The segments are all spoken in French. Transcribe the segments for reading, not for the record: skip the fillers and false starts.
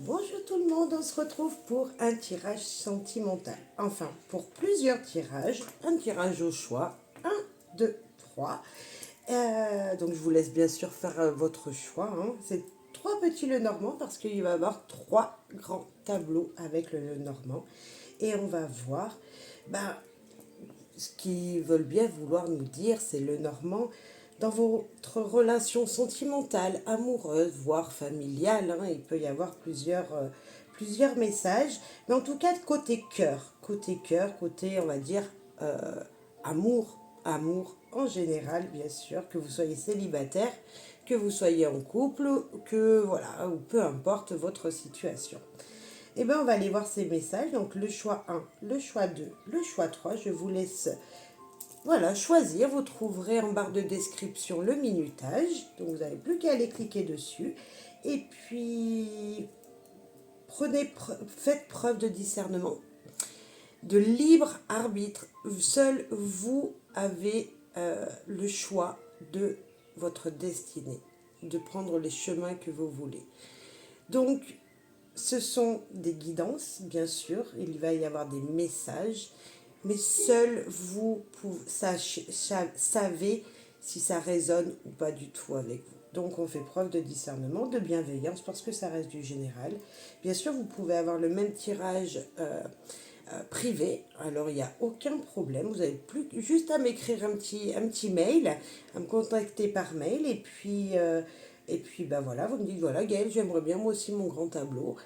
Bonjour tout le monde, on se retrouve pour un tirage sentimental. Enfin, pour plusieurs tirages, un tirage au choix, 1, 2, 3. Donc je vous laisse bien sûr faire votre choix. C'est trois petits Lenormand parce qu'il va y avoir trois grands tableaux avec le Lenormand. Et on va voir ce qu'ils veulent bien vouloir nous dire, c'est Lenormand dans votre relation sentimentale, amoureuse, voire familiale. Il peut y avoir plusieurs messages. Mais en tout cas, cœur, côté, on va dire, amour en général, bien sûr, que vous soyez célibataire, que vous soyez en couple, que voilà, ou peu importe votre situation. Eh bien, on va aller voir ces messages. Donc, le choix 1, le choix 2, le choix 3. Je vous laisse choisir. Vous trouverez en barre de description le minutage. Donc, vous n'avez plus qu'à aller cliquer dessus. Et puis, faites preuve de discernement, de libre arbitre. Seul vous avez le choix de votre destinée, de prendre les chemins que vous voulez. Donc, ce sont des guidances, bien sûr, il va y avoir des messages, mais seul vous savez si ça résonne ou pas du tout avec vous. Donc on fait preuve de discernement, de bienveillance, parce que ça reste du général. Bien sûr, vous pouvez avoir le même tirage privé, alors il n'y a aucun problème, vous avez plus juste à m'écrire un petit mail, à me contacter par mail, et puis voilà, vous me dites voilà Gaëlle, j'aimerais bien moi aussi mon grand tableau,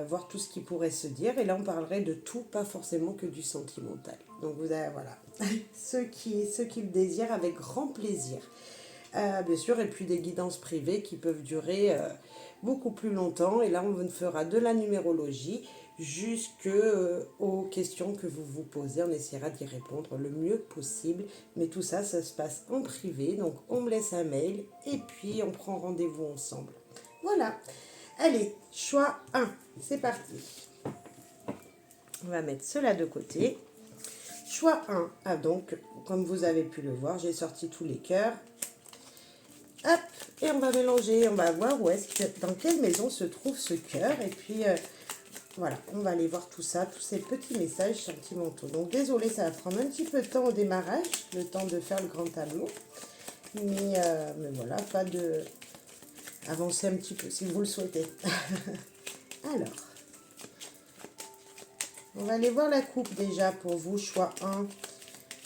voir tout ce qui pourrait se dire, et là on parlerait de tout, pas forcément que du sentimental. Donc vous avez voilà, ceux qui le désirent avec grand plaisir. Bien sûr, et puis des guidances privées qui peuvent durer beaucoup plus longtemps. Et là, on fera de la numérologie jusqu'aux questions que vous vous posez. On essaiera d'y répondre le mieux possible. Mais tout ça, ça se passe en privé. Donc, on me laisse un mail et puis on prend rendez-vous ensemble. Voilà. Allez, choix 1. C'est parti. On va mettre cela de côté. Choix 1. Ah donc, comme vous avez pu le voir, j'ai sorti tous les cœurs. Hop, et on va mélanger, on va voir dans quelle maison se trouve ce cœur. Et puis, voilà, on va aller voir tout ça, tous ces petits messages sentimentaux. Donc, désolé, ça va prendre un petit peu de temps au démarrage, le temps de faire le grand tableau. Mais voilà, pas de... Avancez un petit peu si vous le souhaitez. Alors, on va aller voir la coupe déjà pour vous, choix 1.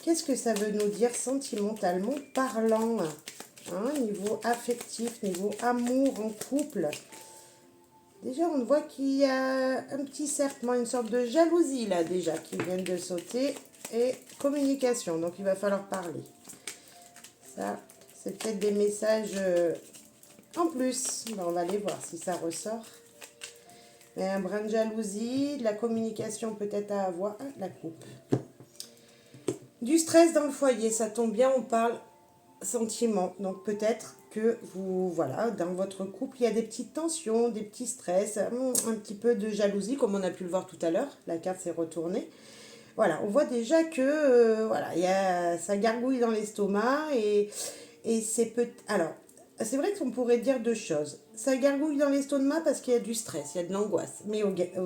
Qu'est-ce que ça veut nous dire sentimentalement parlant ? Niveau affectif, niveau amour en couple. Déjà, on voit qu'il y a un petit serpent, une sorte de jalousie là déjà qui vient de sauter. Et communication, donc il va falloir parler. Ça, c'est peut-être des messages en plus. On va aller voir si ça ressort. Mais un brin de jalousie, de la communication peut-être à avoir. La coupe. Du stress dans le foyer, ça tombe bien, on parle sentiments. Donc peut-être que vous, voilà, dans votre couple, il y a des petites tensions, des petits stress, un petit peu de jalousie, comme on a pu le voir tout à l'heure. La carte s'est retournée. Voilà, on voit déjà que ça gargouille dans l'estomac et c'est alors, c'est vrai qu'on pourrait dire deux choses. Ça gargouille dans l'estomac parce qu'il y a du stress, il y a de l'angoisse. Mais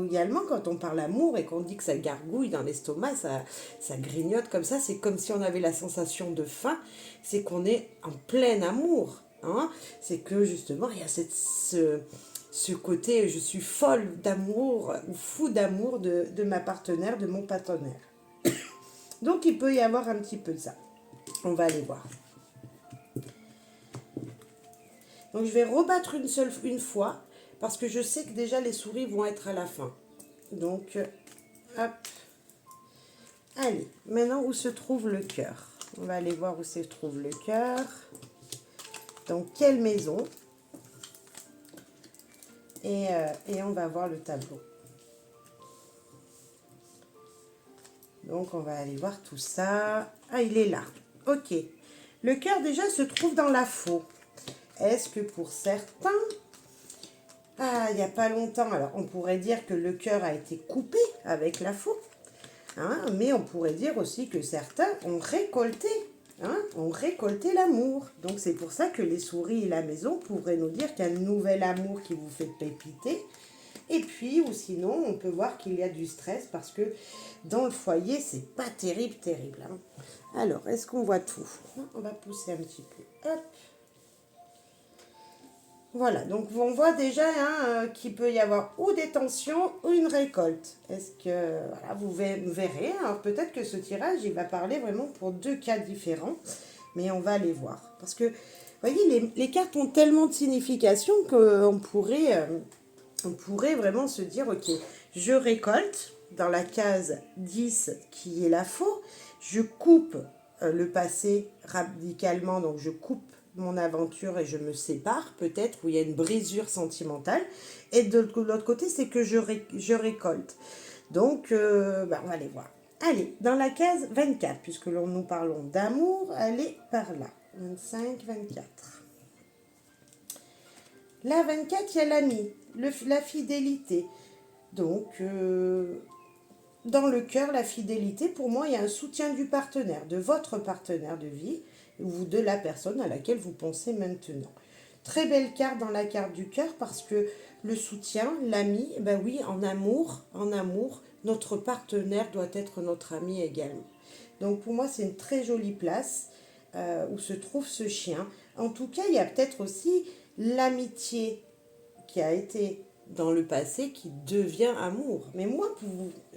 également, quand on parle amour et qu'on dit que ça gargouille dans l'estomac, ça grignote comme ça, c'est comme si on avait la sensation de faim, c'est qu'on est en plein amour. C'est que justement, il y a ce côté, je suis folle d'amour ou fou d'amour de ma partenaire, de mon partenaire. Donc, il peut y avoir un petit peu de ça. On va aller voir. Donc je vais rebattre une fois parce que je sais que déjà les souris vont être à la fin. Donc, hop. Allez, maintenant où se trouve le cœur? On va aller voir où se trouve le cœur. Dans quelle maison? Et on va voir le tableau. Donc on va aller voir tout ça. Ah, il est là. Ok. Le cœur déjà se trouve dans la faux. Est-ce que pour certains, il n'y a pas longtemps, alors on pourrait dire que le cœur a été coupé avec la faux, mais on pourrait dire aussi que certains ont récolté l'amour. Donc c'est pour ça que les souris et la maison pourraient nous dire qu'il y a un nouvel amour qui vous fait pépiter, Et puis, ou sinon, on peut voir qu'il y a du stress parce que dans le foyer, c'est pas terrible, terrible. Hein. Alors, est-ce qu'on voit tout? On va pousser un petit peu. Hop. Voilà, donc on voit déjà qu'il peut y avoir ou des tensions ou une récolte. Est-ce que, voilà, vous verrez, alors peut-être que ce tirage, il va parler vraiment pour deux cas différents, mais on va les voir. Parce que, vous voyez, les cartes ont tellement de signification on pourrait vraiment se dire, ok, je récolte dans la case 10 qui est la faux, je coupe le passé radicalement, donc je coupe mon aventure et je me sépare peut-être, où il y a une brisure sentimentale, et de l'autre côté, c'est que je récolte. Donc, on va aller voir. Allez, dans la case 24, puisque nous parlons d'amour, allez par là. 25, 24. Là, 24, il y a l'ami, la fidélité. Donc, dans le cœur, la fidélité, pour moi, il y a un soutien du partenaire, de votre partenaire de vie, ou de la personne à laquelle vous pensez maintenant. Très belle carte dans la carte du cœur parce que le soutien, l'ami, ben oui, en amour, notre partenaire doit être notre ami également. Donc pour moi, c'est une très jolie place où se trouve ce chien. En tout cas, il y a peut-être aussi l'amitié qui a été dans le passé qui devient amour. Mais moi,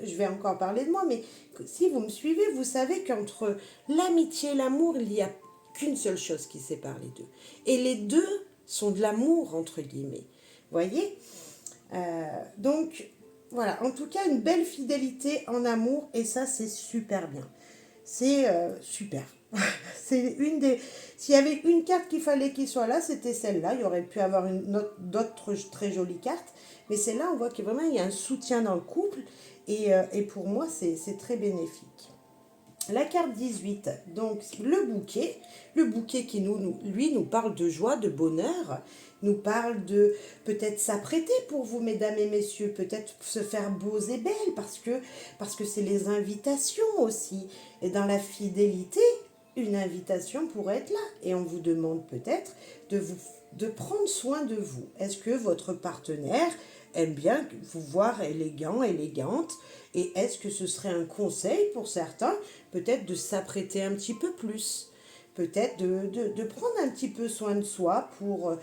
je vais encore parler de moi, mais si vous me suivez, vous savez qu'entre l'amitié et l'amour, il n'y a qu'une seule chose qui sépare les deux. Et les deux sont de l'amour, entre guillemets. Voyez Donc, voilà. En tout cas, une belle fidélité en amour, et ça, c'est super bien. C'est super. C'est une des... S'il y avait une carte qu'il fallait qu'il soit là, c'était celle-là. Il y aurait pu avoir d'autres très jolies cartes. Mais celle-là, on voit qu'il vraiment il y a un soutien dans le couple. Et pour moi, c'est très bénéfique. La carte 18, donc le bouquet qui lui nous parle de joie, de bonheur, nous parle de peut-être s'apprêter pour vous, mesdames et messieurs, peut-être se faire beaux et belles, parce que c'est les invitations aussi. Et dans la fidélité, une invitation pourrait être là. Et on vous demande peut-être de prendre soin de vous. Est-ce que votre partenaire aime bien vous voir élégant, élégante? Et est-ce que ce serait un conseil pour certains, peut-être de s'apprêter un petit peu plus, peut-être de prendre un petit peu soin de soi pour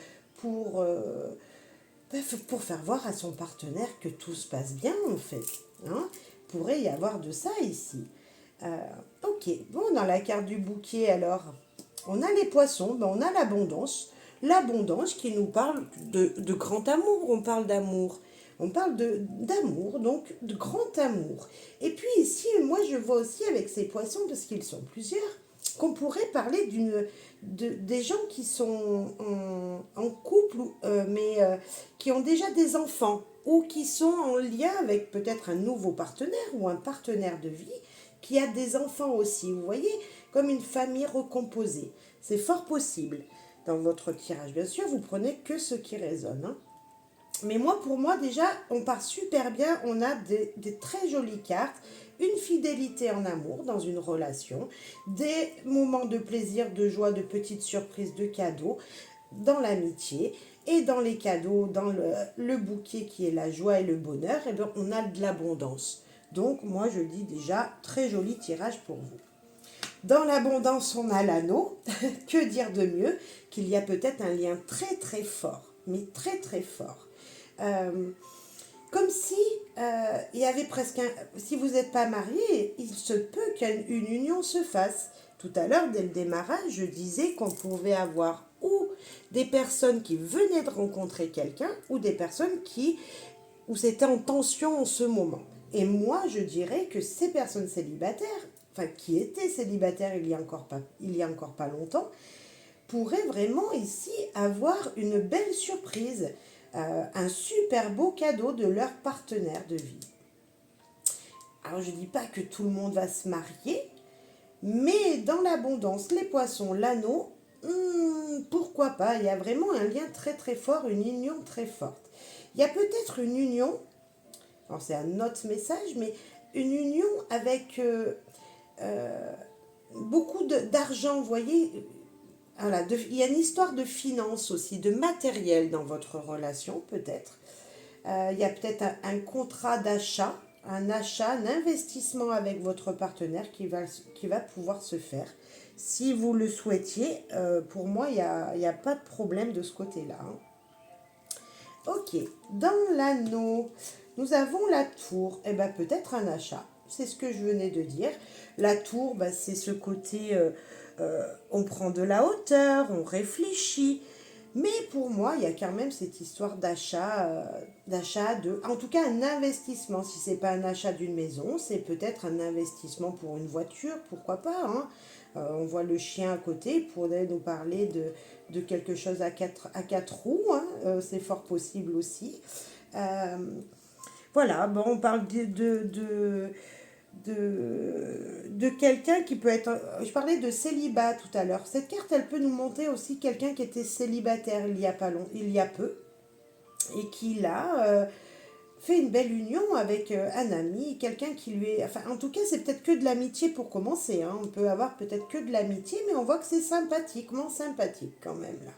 faire voir à son partenaire que tout se passe bien en fait. Hein? Pourrait y avoir de ça ici. Ok, bon, dans la carte du bouquet alors, on a les poissons, ben, on a l'abondance. L'abondance qui nous parle de grand amour, on parle d'amour. On parle d'amour, donc de grand amour. Et puis ici, moi je vois aussi avec ces poissons, parce qu'ils sont plusieurs, qu'on pourrait parler des gens qui sont en couple, qui ont déjà des enfants, ou qui sont en lien avec peut-être un nouveau partenaire ou un partenaire de vie qui a des enfants aussi. Vous voyez, comme une famille recomposée. C'est fort possible dans votre tirage. Bien sûr, vous prenez que ce qui résonne. Hein. Mais moi, pour moi, déjà, on part super bien. On a des très jolies cartes. Une fidélité en amour dans une relation. Des moments de plaisir, de joie, de petites surprises, de cadeaux dans l'amitié. Et dans les cadeaux, dans le bouquet qui est la joie et le bonheur, eh bien, on a de l'abondance. Donc, moi, je dis déjà, très joli tirage pour vous. Dans l'abondance, on a l'anneau. Que dire de mieux qu'il y a peut-être un lien très très fort, mais très très fort. Comme si il y avait presque si vous n'êtes pas marié, il se peut qu'une union se fasse. Tout à l'heure, dès le démarrage, je disais qu'on pouvait avoir ou des personnes qui venaient de rencontrer quelqu'un, ou des personnes où c'était en tension en ce moment. Et moi, je dirais que ces personnes célibataires, enfin qui étaient célibataires il y a encore pas longtemps, pourraient vraiment ici avoir une belle surprise, un super beau cadeau de leur partenaire de vie. Alors je ne dis pas que tout le monde va se marier, mais dans l'abondance, les poissons, l'anneau, pourquoi pas? Il y a vraiment un lien très très fort, une union très forte. Il y a peut-être une union, alors c'est un autre message, mais une union avec beaucoup d'argent, vous voyez. Voilà, il y a une histoire de finance aussi, de matériel dans votre relation peut-être. Il y a peut-être un contrat d'achat, un achat, un investissement avec votre partenaire qui va pouvoir se faire. Si vous le souhaitiez, pour moi, il n'y a pas de problème de ce côté-là, hein. Ok, dans l'anneau, nous avons la tour. Eh bien, peut-être un achat. C'est ce que je venais de dire. La tour, bah, c'est ce côté, on prend de la hauteur, on réfléchit. Mais pour moi, il y a quand même cette histoire d'achat de, en tout cas un investissement. Si c'est pas un achat d'une maison, c'est peut-être un investissement pour une voiture, pourquoi pas, hein. On voit le chien à côté, il pourrait nous parler de quelque chose à quatre roues, hein. C'est fort possible aussi. Euh, voilà, bon, on parle de quelqu'un qui peut être... Je parlais de célibat tout à l'heure. Cette carte, elle peut nous montrer aussi quelqu'un qui était célibataire il y a peu et qui là fait une belle union avec un ami, quelqu'un qui lui est... Enfin, en tout cas, c'est peut-être que de l'amitié pour commencer, hein. On peut avoir peut-être que de l'amitié, mais on voit que c'est sympathiquement sympathique quand même là.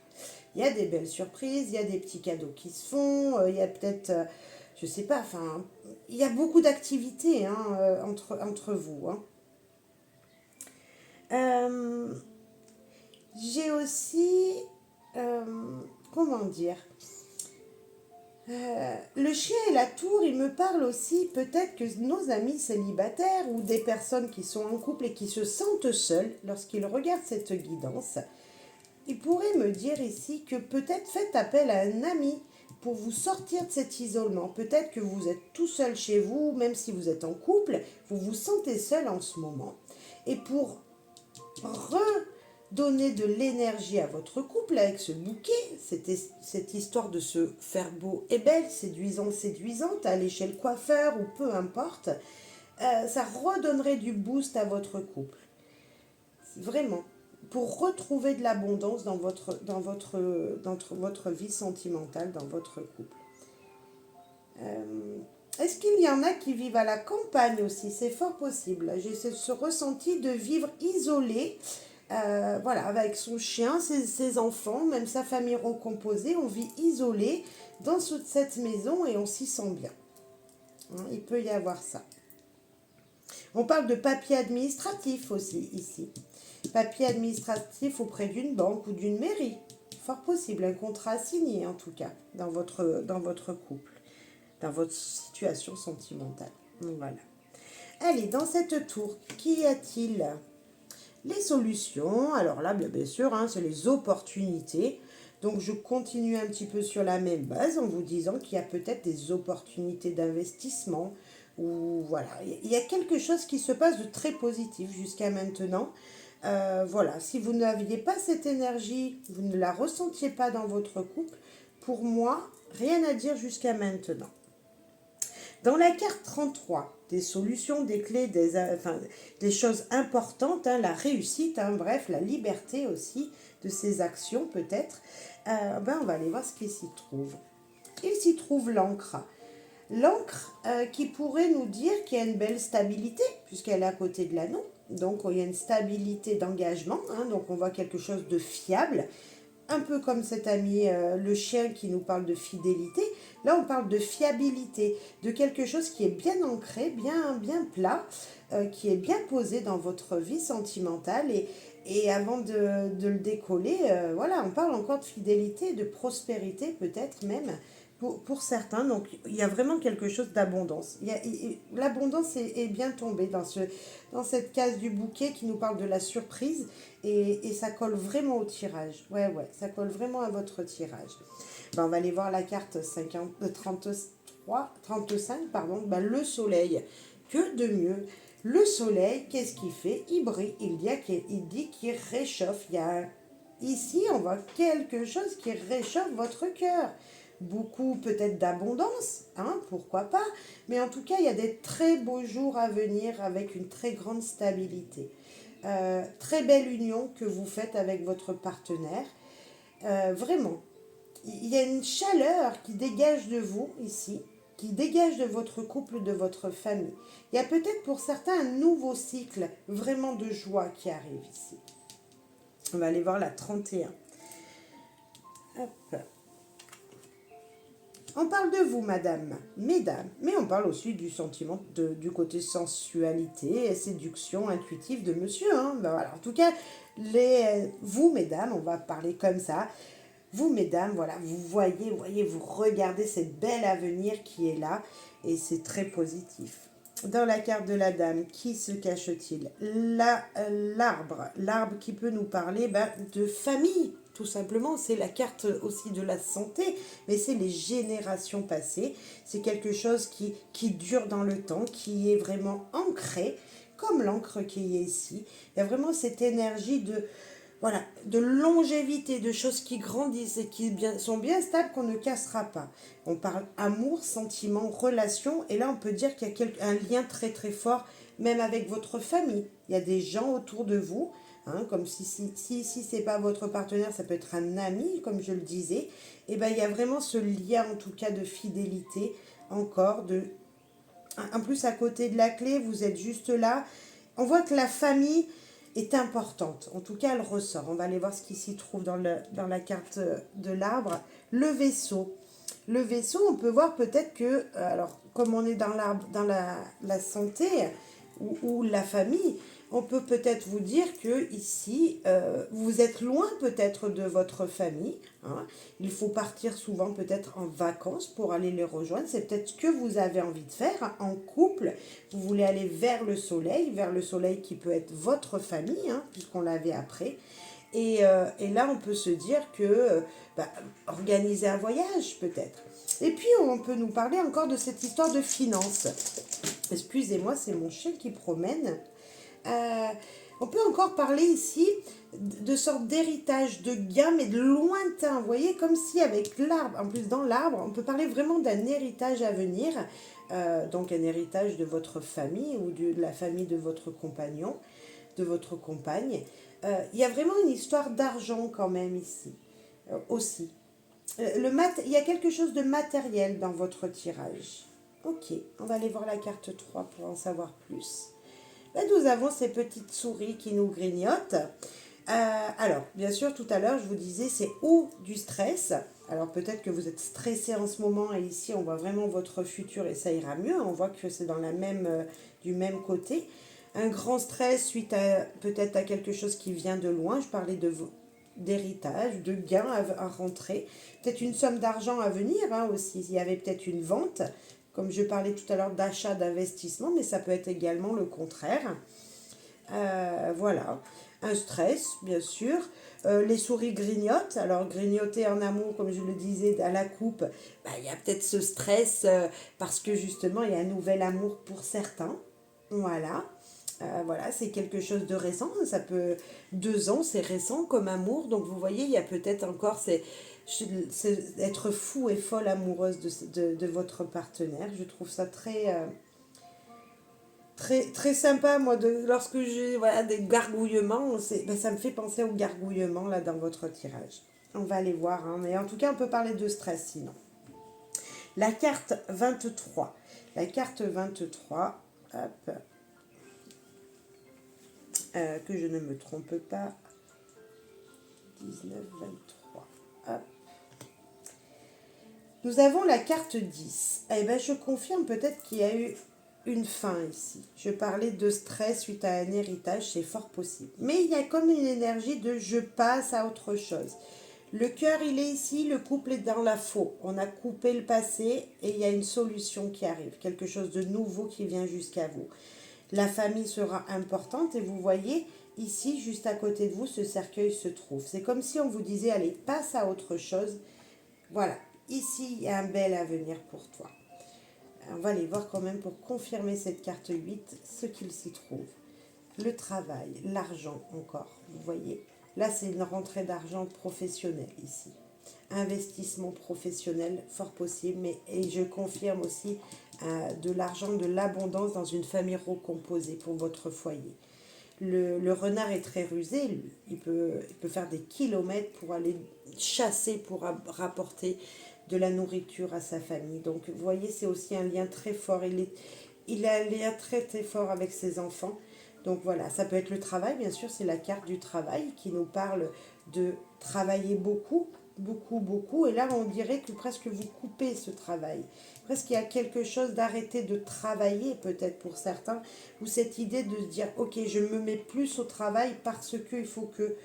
Il y a des belles surprises, il y a des petits cadeaux qui se font, il y a peut-être, je sais pas, enfin, il y a beaucoup d'activités, hein, entre vous, hein. Euh, j'ai aussi, euh, comment dire, le chien et la tour, il me parle aussi peut-être que nos amis célibataires ou des personnes qui sont en couple et qui se sentent seuls lorsqu'ils regardent cette guidance, ils pourraient me dire ici que peut-être faites appel à un ami pour vous sortir de cet isolement. Peut-être que vous êtes tout seul chez vous, même si vous êtes en couple, vous vous sentez seul en ce moment. Et pour redonner de l'énergie à votre couple avec ce bouquet, cette histoire de se faire beau et belle, séduisante, séduisante, aller chez le coiffeur ou peu importe, ça redonnerait du boost à votre couple. Vraiment. Pour retrouver de l'abondance dans votre vie sentimentale, dans votre couple. Est-ce qu'il y en a qui vivent à la campagne aussi? C'est fort possible. J'ai ce ressenti de vivre isolé, voilà, avec son chien, ses enfants, même sa famille recomposée. On vit isolé dans cette maison et on s'y sent bien, hein. Il peut y avoir ça. On parle de papier administratif aussi ici. Papier administratif auprès d'une banque ou d'une mairie. Fort possible, un contrat signé en tout cas dans votre couple, dans votre situation sentimentale. Voilà. Allez, dans cette tour, qu'y a-t-il? Les solutions, alors là, bien sûr, hein, c'est les opportunités. Donc, je continue un petit peu sur la même base en vous disant qu'il y a peut-être des opportunités d'investissement ou voilà, il y a quelque chose qui se passe de très positif jusqu'à maintenant. Voilà, si vous n'aviez pas cette énergie, vous ne la ressentiez pas dans votre couple, pour moi, rien à dire jusqu'à maintenant. Dans la carte 33, des solutions, des clés, des choses importantes, hein, la réussite, hein, bref, la liberté aussi de ces actions peut-être, on va aller voir ce qui s'y trouve. Il s'y trouve l'encre. L'encre qui pourrait nous dire qu'il y a une belle stabilité, puisqu'elle est à côté de l'anneau. Donc il y a une stabilité d'engagement, hein, donc on voit quelque chose de fiable. Un peu comme cet ami, le chien qui nous parle de fidélité. Là, on parle de fiabilité, de quelque chose qui est bien ancré, bien plat, qui est bien posé dans votre vie sentimentale. Et avant de le décoller, voilà, on parle encore de fidélité, de prospérité peut-être même pour certains. Donc, il y a vraiment quelque chose d'abondance. L'abondance est bien tombée dans cette case du bouquet qui nous parle de la surprise. Et ça colle vraiment au tirage. Ouais, ça colle vraiment à votre tirage. On va aller voir la carte 35, pardon. Le soleil. Que de mieux? Le soleil, qu'est-ce qu'il fait? Il brille. Il dit qu'il réchauffe. Ici, on voit quelque chose qui réchauffe votre cœur. Beaucoup peut-être d'abondance, hein, pourquoi pas. Mais en tout cas, il y a des très beaux jours à venir avec une très grande stabilité. Très belle union que vous faites avec votre partenaire. Vraiment, il y a une chaleur qui dégage de vous ici, qui dégage de votre couple, de votre famille. Il y a peut-être pour certains un nouveau cycle vraiment de joie qui arrive ici. On va aller voir la 31. Hop. On parle de vous, madame, mesdames, mais on parle aussi du sentiment, du côté sensualité, séduction intuitive de monsieur. Hein. Ben voilà. En tout cas, vous, mesdames, on va parler comme ça. Vous, mesdames, voilà, vous voyez, vous regardez cette belle avenir qui est là et c'est très positif. Dans la carte de la dame, qui se cache-t-il? L'arbre qui peut nous parler de famille, tout simplement. C'est la carte aussi de la santé, mais c'est les générations passées. C'est quelque chose qui dure dans le temps, qui est vraiment ancré, comme l'encre qui est ici. Il y a vraiment cette énergie voilà, de longévité, de choses qui grandissent et qui sont bien stables, qu'on ne cassera pas. On parle amour, sentiment, relation, et là on peut dire qu'il y a un lien très très fort, même avec votre famille. Il y a des gens autour de vous, hein, comme si c'est pas votre partenaire, ça peut être un ami, comme je le disais. Et ben il y a vraiment ce lien, en tout cas, de fidélité, encore, en plus à côté de la clé, vous êtes juste là. On voit que la famille est importante. En tout cas, elle ressort. On va aller voir ce qui s'y trouve dans la carte de l'arbre. Le vaisseau. Le vaisseau, on peut voir peut-être que, alors, comme on est dans l'arbre, dans la santé ou la famille, on peut peut-être vous dire que ici, vous êtes loin peut-être de votre famille. Hein. Il faut partir souvent peut-être en vacances pour aller les rejoindre. C'est peut-être ce que vous avez envie de faire en couple. Vous voulez aller vers le soleil qui peut être votre famille, hein, puisqu'on l'avait après. Et là, on peut se dire que organiser un voyage peut-être. Et puis, on peut nous parler encore de cette histoire de finances. Excusez-moi, c'est mon chien qui promène. On peut encore parler ici de sorte d'héritage, de gain, mais de lointain. Vous voyez, comme si avec l'arbre, en plus dans l'arbre, on peut parler vraiment d'un héritage à venir. Donc un héritage de votre famille ou de la famille de votre compagnon, de votre compagne. Il y a vraiment une histoire d'argent quand même ici, aussi. Il y a quelque chose de matériel dans votre tirage. Ok, on va aller voir la carte 3 pour en savoir plus. Là, nous avons ces petites souris qui nous grignotent. Alors, bien sûr, tout à l'heure, je vous disais, c'est ou du stress. Alors, peut-être que vous êtes stressé en ce moment et ici, on voit vraiment votre futur et ça ira mieux. On voit que c'est du même côté. Un grand stress suite peut-être à quelque chose qui vient de loin. Je parlais d'héritage, de gains à rentrer. Peut-être une somme d'argent à venir hein, aussi. Il y avait peut-être une vente. Comme je parlais tout à l'heure d'achat, d'investissement, mais ça peut être également le contraire. Voilà. Un stress, bien sûr. Les souris grignotent. Alors, grignoter en amour, comme je le disais, à la coupe, il y a peut-être ce stress parce que justement, il y a un nouvel amour pour certains. Voilà. Voilà, c'est quelque chose de récent. Ça peut 2 ans, c'est récent comme amour. Donc, vous voyez, il y a peut-être encore c'est être fou et folle amoureuse de votre partenaire. Je trouve ça très sympa, moi, lorsque j'ai des gargouillements, ça me fait penser aux gargouillements là dans votre tirage. On va aller voir, hein, mais en tout cas, on peut parler de stress sinon. La carte 23. La carte 23, hop, que je ne me trompe pas, 19, 23, hop. Nous avons la carte 10. Eh bien, je confirme peut-être qu'il y a eu une fin ici. Je parlais de stress suite à un héritage, c'est fort possible. Mais il y a comme une énergie de je passe à autre chose. Le cœur, il est ici, le couple est dans la faux. On a coupé le passé et il y a une solution qui arrive, quelque chose de nouveau qui vient jusqu'à vous. La famille sera importante et vous voyez, ici, juste à côté de vous, ce cercueil se trouve. C'est comme si on vous disait, allez, passe à autre chose. Voilà, ici, il y a un bel avenir pour toi. On va aller voir quand même pour confirmer cette carte 8, ce qu'il s'y trouve. Le travail, l'argent encore, vous voyez. Là, c'est une rentrée d'argent professionnelle ici. Investissement professionnel, fort possible, et je confirme aussi de l'argent, de l'abondance dans une famille recomposée pour votre foyer. Le renard est très rusé, lui. Il peut faire des kilomètres pour aller chasser, pour rapporter de la nourriture à sa famille. Donc, vous voyez, c'est aussi un lien très fort. Il a un lien très, très fort avec ses enfants. Donc, voilà, ça peut être le travail, bien sûr, c'est la carte du travail qui nous parle de travailler beaucoup beaucoup, beaucoup. Et là, on dirait que presque vous coupez ce travail. Presque il y a quelque chose d'arrêter de travailler, peut-être pour certains, ou cette idée de se dire, ok, je me mets plus au travail parce qu'il faut que,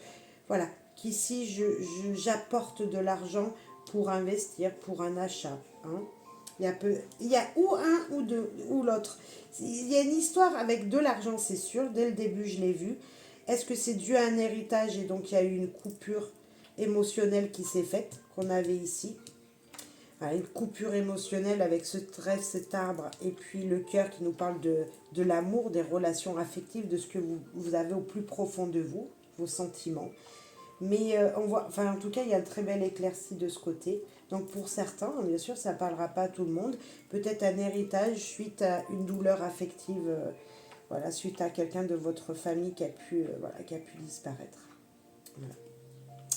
voilà, qu'ici, j'apporte de l'argent pour investir, pour un achat. Hein. Il y a ou un ou deux, ou l'autre. Il y a une histoire avec de l'argent, c'est sûr. Dès le début, je l'ai vu. Est-ce que c'est dû à un héritage et donc il y a eu une coupure émotionnelle qui s'est faite, qu'on avait ici? Voilà, une coupure émotionnelle avec ce trèfle, cet arbre, et puis le cœur qui nous parle de l'amour, des relations affectives, de ce que vous avez au plus profond de vous, vos sentiments. Mais on voit, enfin en tout cas, il y a un très bel éclairci de ce côté. Donc pour certains, bien sûr, ça ne parlera pas à tout le monde. Peut-être un héritage suite à une douleur affective, voilà, suite à quelqu'un de votre famille qui a pu, voilà, qui a pu disparaître. Voilà.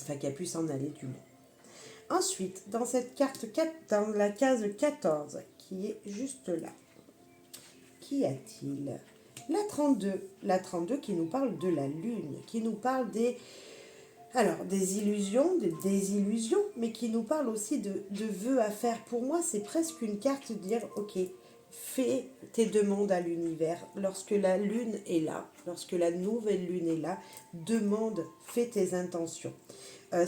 Enfin, qui a pu s'en aller du moins. Ensuite, dans cette carte 4, dans la case 14, qui est juste là, qu'y a-t-il? La 32 qui nous parle de la lune, qui nous parle des illusions, des désillusions, mais qui nous parle aussi de vœux à faire. Pour moi, c'est presque une carte de dire, ok, fais tes demandes à l'univers. Lorsque la lune est là, lorsque la nouvelle lune est là, demande, fais tes intentions.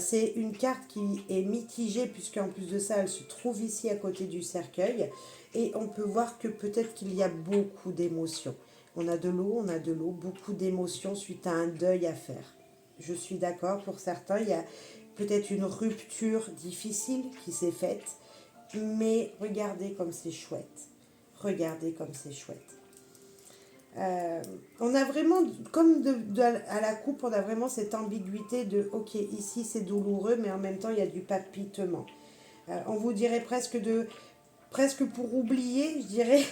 C'est une carte qui est mitigée, puisqu'en plus de ça, elle se trouve ici à côté du cercueil. Et on peut voir que peut-être qu'il y a beaucoup d'émotions. On a de l'eau, beaucoup d'émotions suite à un deuil à faire. Je suis d'accord, pour certains, il y a peut-être une rupture difficile qui s'est faite, mais regardez comme c'est chouette. Regardez comme c'est chouette. On a vraiment, comme à la coupe, on a vraiment cette ambiguïté de, ok, ici c'est douloureux, mais en même temps il y a du palpitement. On vous dirait presque pour oublier, je dirais,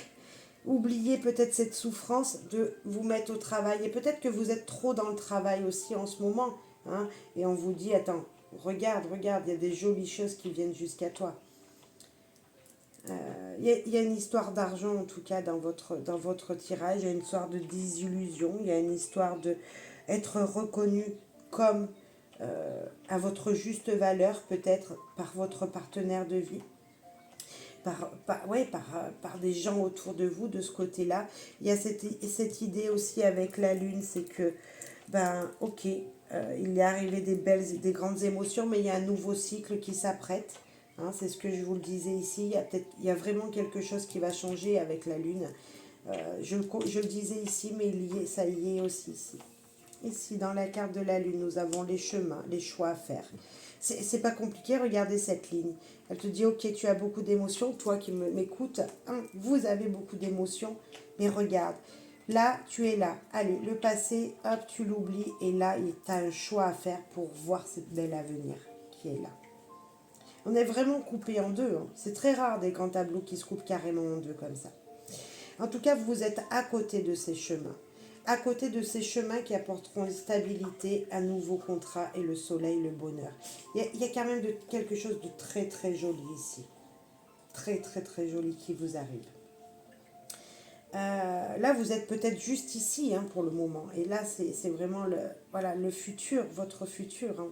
oublier peut-être cette souffrance, de vous mettre au travail. Et peut-être que vous êtes trop dans le travail aussi en ce moment. Hein, et on vous dit, attends, regarde, il y a des jolies choses qui viennent jusqu'à toi. Il y a une histoire d'argent en tout cas dans votre tirage, il y a une histoire de désillusion, il y a une histoire de être reconnu comme à votre juste valeur peut-être par votre partenaire de vie, par des gens autour de vous de ce côté-là. Il y a cette idée aussi avec la lune, c'est que, ben ok, il est arrivé des grandes émotions, mais il y a un nouveau cycle qui s'apprête. Hein, c'est ce que je vous le disais ici, il y a vraiment quelque chose qui va changer avec la lune. Je le disais ici, mais ça y est aussi ici. Ici, dans la carte de la lune, nous avons les chemins, les choix à faire. C'est pas compliqué, regardez cette ligne. Elle te dit, ok, tu as beaucoup d'émotions, toi qui m'écoutes, vous avez beaucoup d'émotions, mais regarde, là, tu es là. Allez, le passé, hop, tu l'oublies, et là, tu as un choix à faire pour voir cette belle avenir qui est là. On est vraiment coupé en deux. Hein. C'est très rare des grands tableaux qui se coupent carrément en deux comme ça. En tout cas, vous êtes à côté de ces chemins. À côté de ces chemins qui apporteront stabilité, un nouveau contrat et le soleil, le bonheur. Il y a quand même quelque chose de très très joli ici. Très très très joli qui vous arrive. Là, vous êtes peut-être juste ici hein, pour le moment. Et là, c'est vraiment le futur, votre futur. Hein.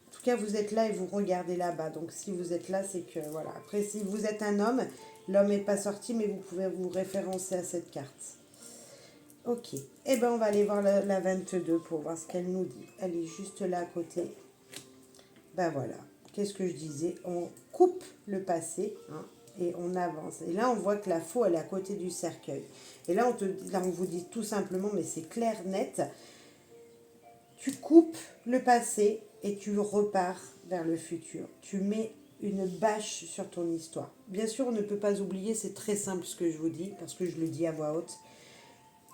En tout cas, vous êtes là et vous regardez là-bas. Donc, si vous êtes là, c'est que, voilà. Après, si vous êtes un homme, l'homme n'est pas sorti, mais vous pouvez vous référencer à cette carte. Ok. Eh bien, on va aller voir la 22 pour voir ce qu'elle nous dit. Elle est juste là à côté. Ben voilà. Qu'est-ce que je disais? On coupe le passé, hein, et on avance. Et là, on voit que la faux, elle est à côté du cercueil. Et là, on vous dit tout simplement, mais c'est clair, net. Tu coupes le passé et tu repars vers le futur. Tu mets une bâche sur ton histoire. Bien sûr, on ne peut pas oublier, c'est très simple ce que je vous dis, parce que je le dis à voix haute.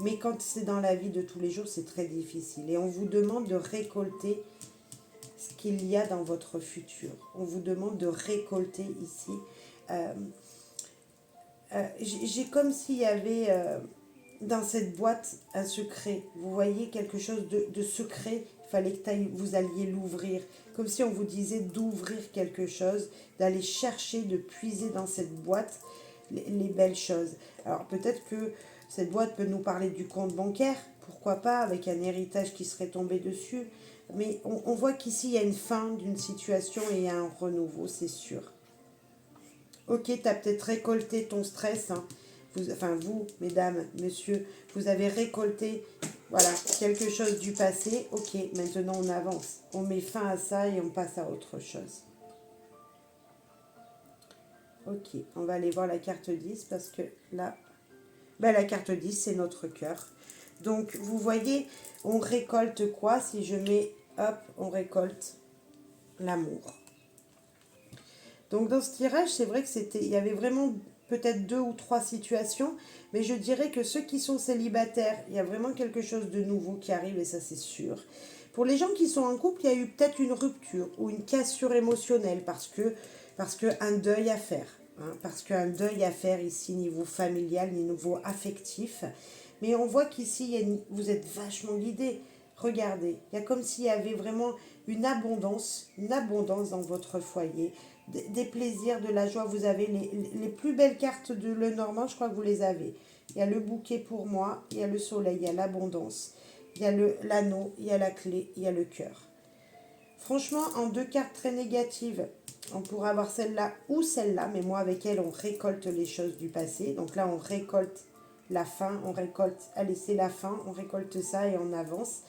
Mais quand c'est dans la vie de tous les jours, c'est très difficile. Et on vous demande de récolter ce qu'il y a dans votre futur. On vous demande de récolter ici. J'ai comme s'il y avait dans cette boîte un secret. Vous voyez quelque chose de secret. Il fallait que vous alliez l'ouvrir. Comme si on vous disait d'ouvrir quelque chose, d'aller chercher, de puiser dans cette boîte les belles choses. Alors peut-être que cette boîte peut nous parler du compte bancaire. Pourquoi pas, avec un héritage qui serait tombé dessus. Mais on voit qu'ici, il y a une fin d'une situation et il y a un renouveau, c'est sûr. Ok, tu as peut-être récolté ton stress. Hein. Vous, mesdames, messieurs, vous avez récolté voilà, quelque chose du passé. Ok, maintenant on avance. On met fin à ça et on passe à autre chose. Ok, on va aller voir la carte 10 parce que là, la carte 10, c'est notre cœur. Donc, vous voyez, on récolte quoi? Si je mets, hop, on récolte l'amour. Donc, dans ce tirage, c'est vrai que il y avait vraiment peut-être 2 ou 3 situations, mais je dirais que ceux qui sont célibataires, il y a vraiment quelque chose de nouveau qui arrive et ça, c'est sûr. Pour les gens qui sont en couple, il y a eu peut-être une rupture ou une cassure émotionnelle parce que un deuil à faire. Hein, parce qu'un deuil à faire ici, niveau familial, niveau affectif. Mais on voit qu'ici, vous êtes vachement guidés. Regardez, il y a comme s'il y avait vraiment une abondance dans votre foyer, des plaisirs, de la joie. Vous avez les plus belles cartes de Lenormand, je crois que vous les avez. Il y a le bouquet pour moi, il y a le soleil, il y a l'abondance, il y a l'anneau, il y a la clé, il y a le cœur. Franchement, en 2 cartes très négatives, on pourrait avoir celle-là ou celle-là, mais moi avec elle, on récolte les choses du passé. Donc là, on récolte la fin, on récolte, allez, c'est la fin, on récolte ça et on avance.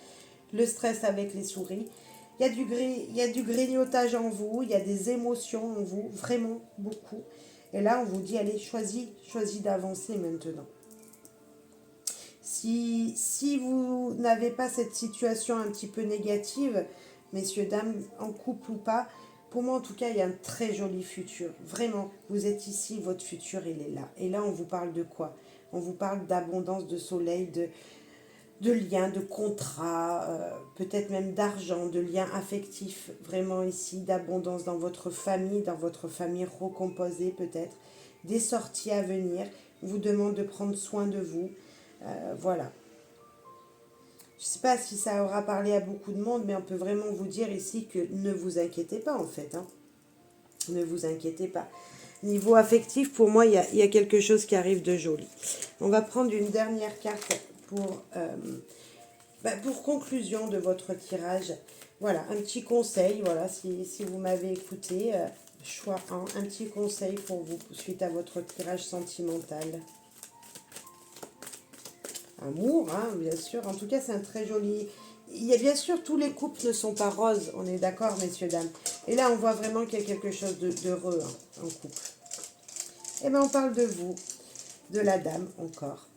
Le stress avec les souris. Il y a du grignotage en vous, il y a des émotions en vous, vraiment beaucoup. Et là, on vous dit, allez, choisis d'avancer maintenant. Si vous n'avez pas cette situation un petit peu négative, messieurs, dames, en couple ou pas, pour moi en tout cas, il y a un très joli futur. Vraiment, vous êtes ici, votre futur, il est là. Et là, on vous parle de quoi? On vous parle d'abondance, de soleil, de liens, de contrats, peut-être même d'argent, de liens affectifs, vraiment ici, d'abondance dans votre famille recomposée peut-être, des sorties à venir. On vous demande de prendre soin de vous. Voilà. Je ne sais pas si ça aura parlé à beaucoup de monde, mais on peut vraiment vous dire ici que ne vous inquiétez pas en fait. Hein. Ne vous inquiétez pas. Niveau affectif, pour moi, il y a quelque chose qui arrive de joli. On va prendre une dernière carte pour conclusion de votre tirage. Voilà, un petit conseil, voilà, si vous m'avez écouté, choix 1, un petit conseil pour vous suite à votre tirage sentimental. Amour, hein, bien sûr. En tout cas, c'est un très joli... Il y a bien sûr, tous les couples ne sont pas roses, on est d'accord, messieurs, dames. Et là, on voit vraiment qu'il y a quelque chose d'heureux hein, en couple. Eh bien, on parle de vous, de la dame encore.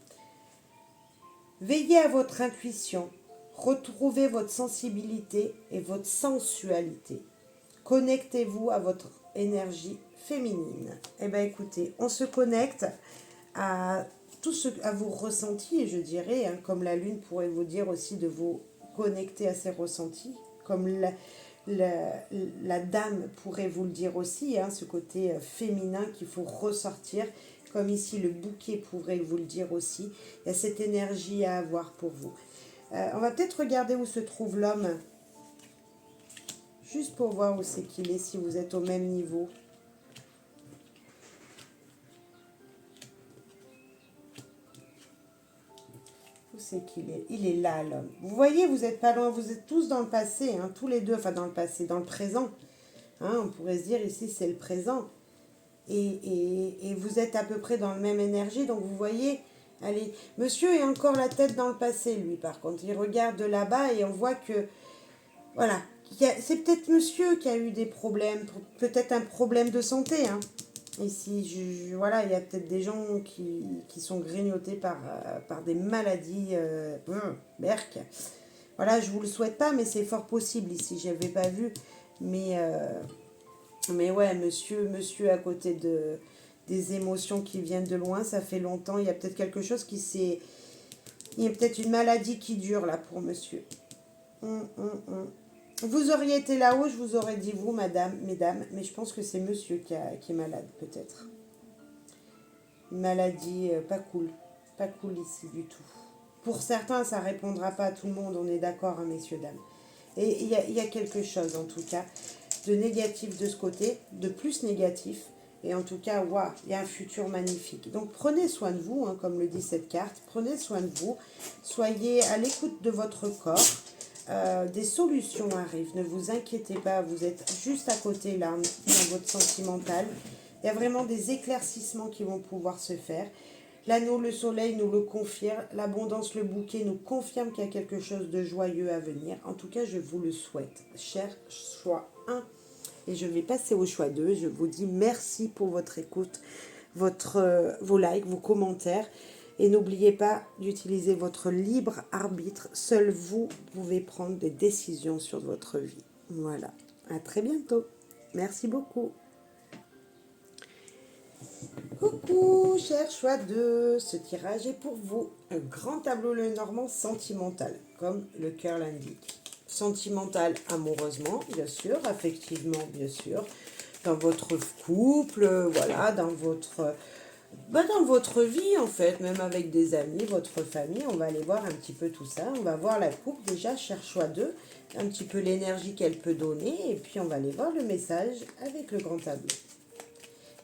Veillez à votre intuition, retrouvez votre sensibilité et votre sensualité. Connectez-vous à votre énergie féminine. Eh bien, écoutez, on se connecte à tout ce à vos ressentis, je dirais, hein, comme la lune pourrait vous dire aussi de vous connecter à ses ressentis, comme la dame pourrait vous le dire aussi, hein, ce côté féminin qu'il faut ressortir, comme ici le bouquet pourrait vous le dire aussi. Il y a cette énergie à avoir pour vous. On va peut-être regarder où se trouve l'homme, juste pour voir où c'est qu'il est, si vous êtes au même niveau. C'est qu'il est, il est là l'homme. Vous voyez, vous n'êtes pas loin, vous êtes tous dans le passé, hein, tous les deux, enfin dans le passé, dans le présent. Hein, on pourrait se dire ici c'est le présent. Et vous êtes à peu près dans le même énergie, donc vous voyez, allez, monsieur est encore la tête dans le passé, lui par contre. Il regarde de là-bas et on voit que, voilà, c'est peut-être monsieur qui a eu des problèmes, peut-être un problème de santé, hein. Ici, voilà, il y a peut-être des gens qui sont grignotés par des maladies, berk. Voilà, je ne vous le souhaite pas, mais c'est fort possible ici, je n'avais pas vu. Mais ouais, monsieur à côté des émotions qui viennent de loin, ça fait longtemps, il y a peut-être quelque chose qui s'est... Il y a peut-être une maladie qui dure là pour monsieur. Vous auriez été là-haut, je vous aurais dit vous, madame, mesdames, mais je pense que c'est monsieur qui est malade, peut-être. Une maladie pas cool ici du tout. Pour certains, ça ne répondra pas à tout le monde, on est d'accord, hein, messieurs, dames. Et il y a quelque chose, en tout cas, de négatif de ce côté, de plus négatif, et en tout cas, waouh, il y a un futur magnifique. Donc, prenez soin de vous, hein, comme le dit cette carte, prenez soin de vous, soyez à l'écoute de votre corps, des solutions arrivent. Ne vous inquiétez pas, vous êtes juste à côté là, dans votre sentimental. Il y a vraiment des éclaircissements qui vont pouvoir se faire. L'anneau, le soleil nous le confirme. L'abondance, le bouquet nous confirme qu'il y a quelque chose de joyeux à venir. En tout cas, je vous le souhaite. Cher choix 1. Et je vais passer au choix 2. Je vous dis merci pour votre écoute, vos likes, vos commentaires. Et n'oubliez pas d'utiliser votre libre arbitre. Seul vous pouvez prendre des décisions sur votre vie. Voilà. À très bientôt. Merci beaucoup. Coucou, cher choix 2. Ce tirage est pour vous. Un grand tableau Lenormand sentimental, comme le cœur l'indique. Sentimental amoureusement, bien sûr, affectivement, bien sûr, dans votre couple, voilà, dans votre vie en fait, même avec des amis, votre famille. On va aller voir un petit peu tout ça. On va voir la coupe déjà, cher choix 2, un petit peu l'énergie qu'elle peut donner, et puis on va aller voir le message avec le grand tableau.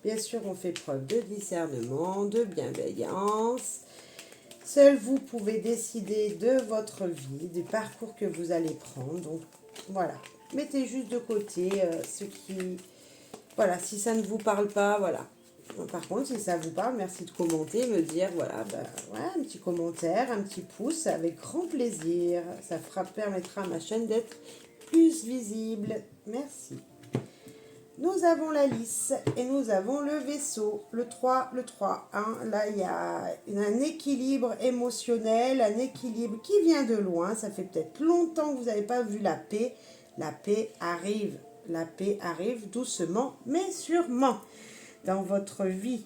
Bien sûr, on fait preuve de discernement, de bienveillance. Seul vous pouvez décider de votre vie, du parcours que vous allez prendre. Donc, voilà. Mettez juste de côté ce qui... Voilà, si ça ne vous parle pas, voilà. Par contre, si ça vous parle, merci de commenter, me dire, voilà, un petit commentaire, un petit pouce, avec grand plaisir. Ça permettra à ma chaîne d'être plus visible. Merci. Nous avons la lisse et nous avons le vaisseau, le 3, hein. Là, il y a un équilibre émotionnel, un équilibre qui vient de loin. Ça fait peut-être longtemps que vous n'avez pas vu la paix. La paix arrive. La paix arrive doucement, mais sûrement dans votre vie.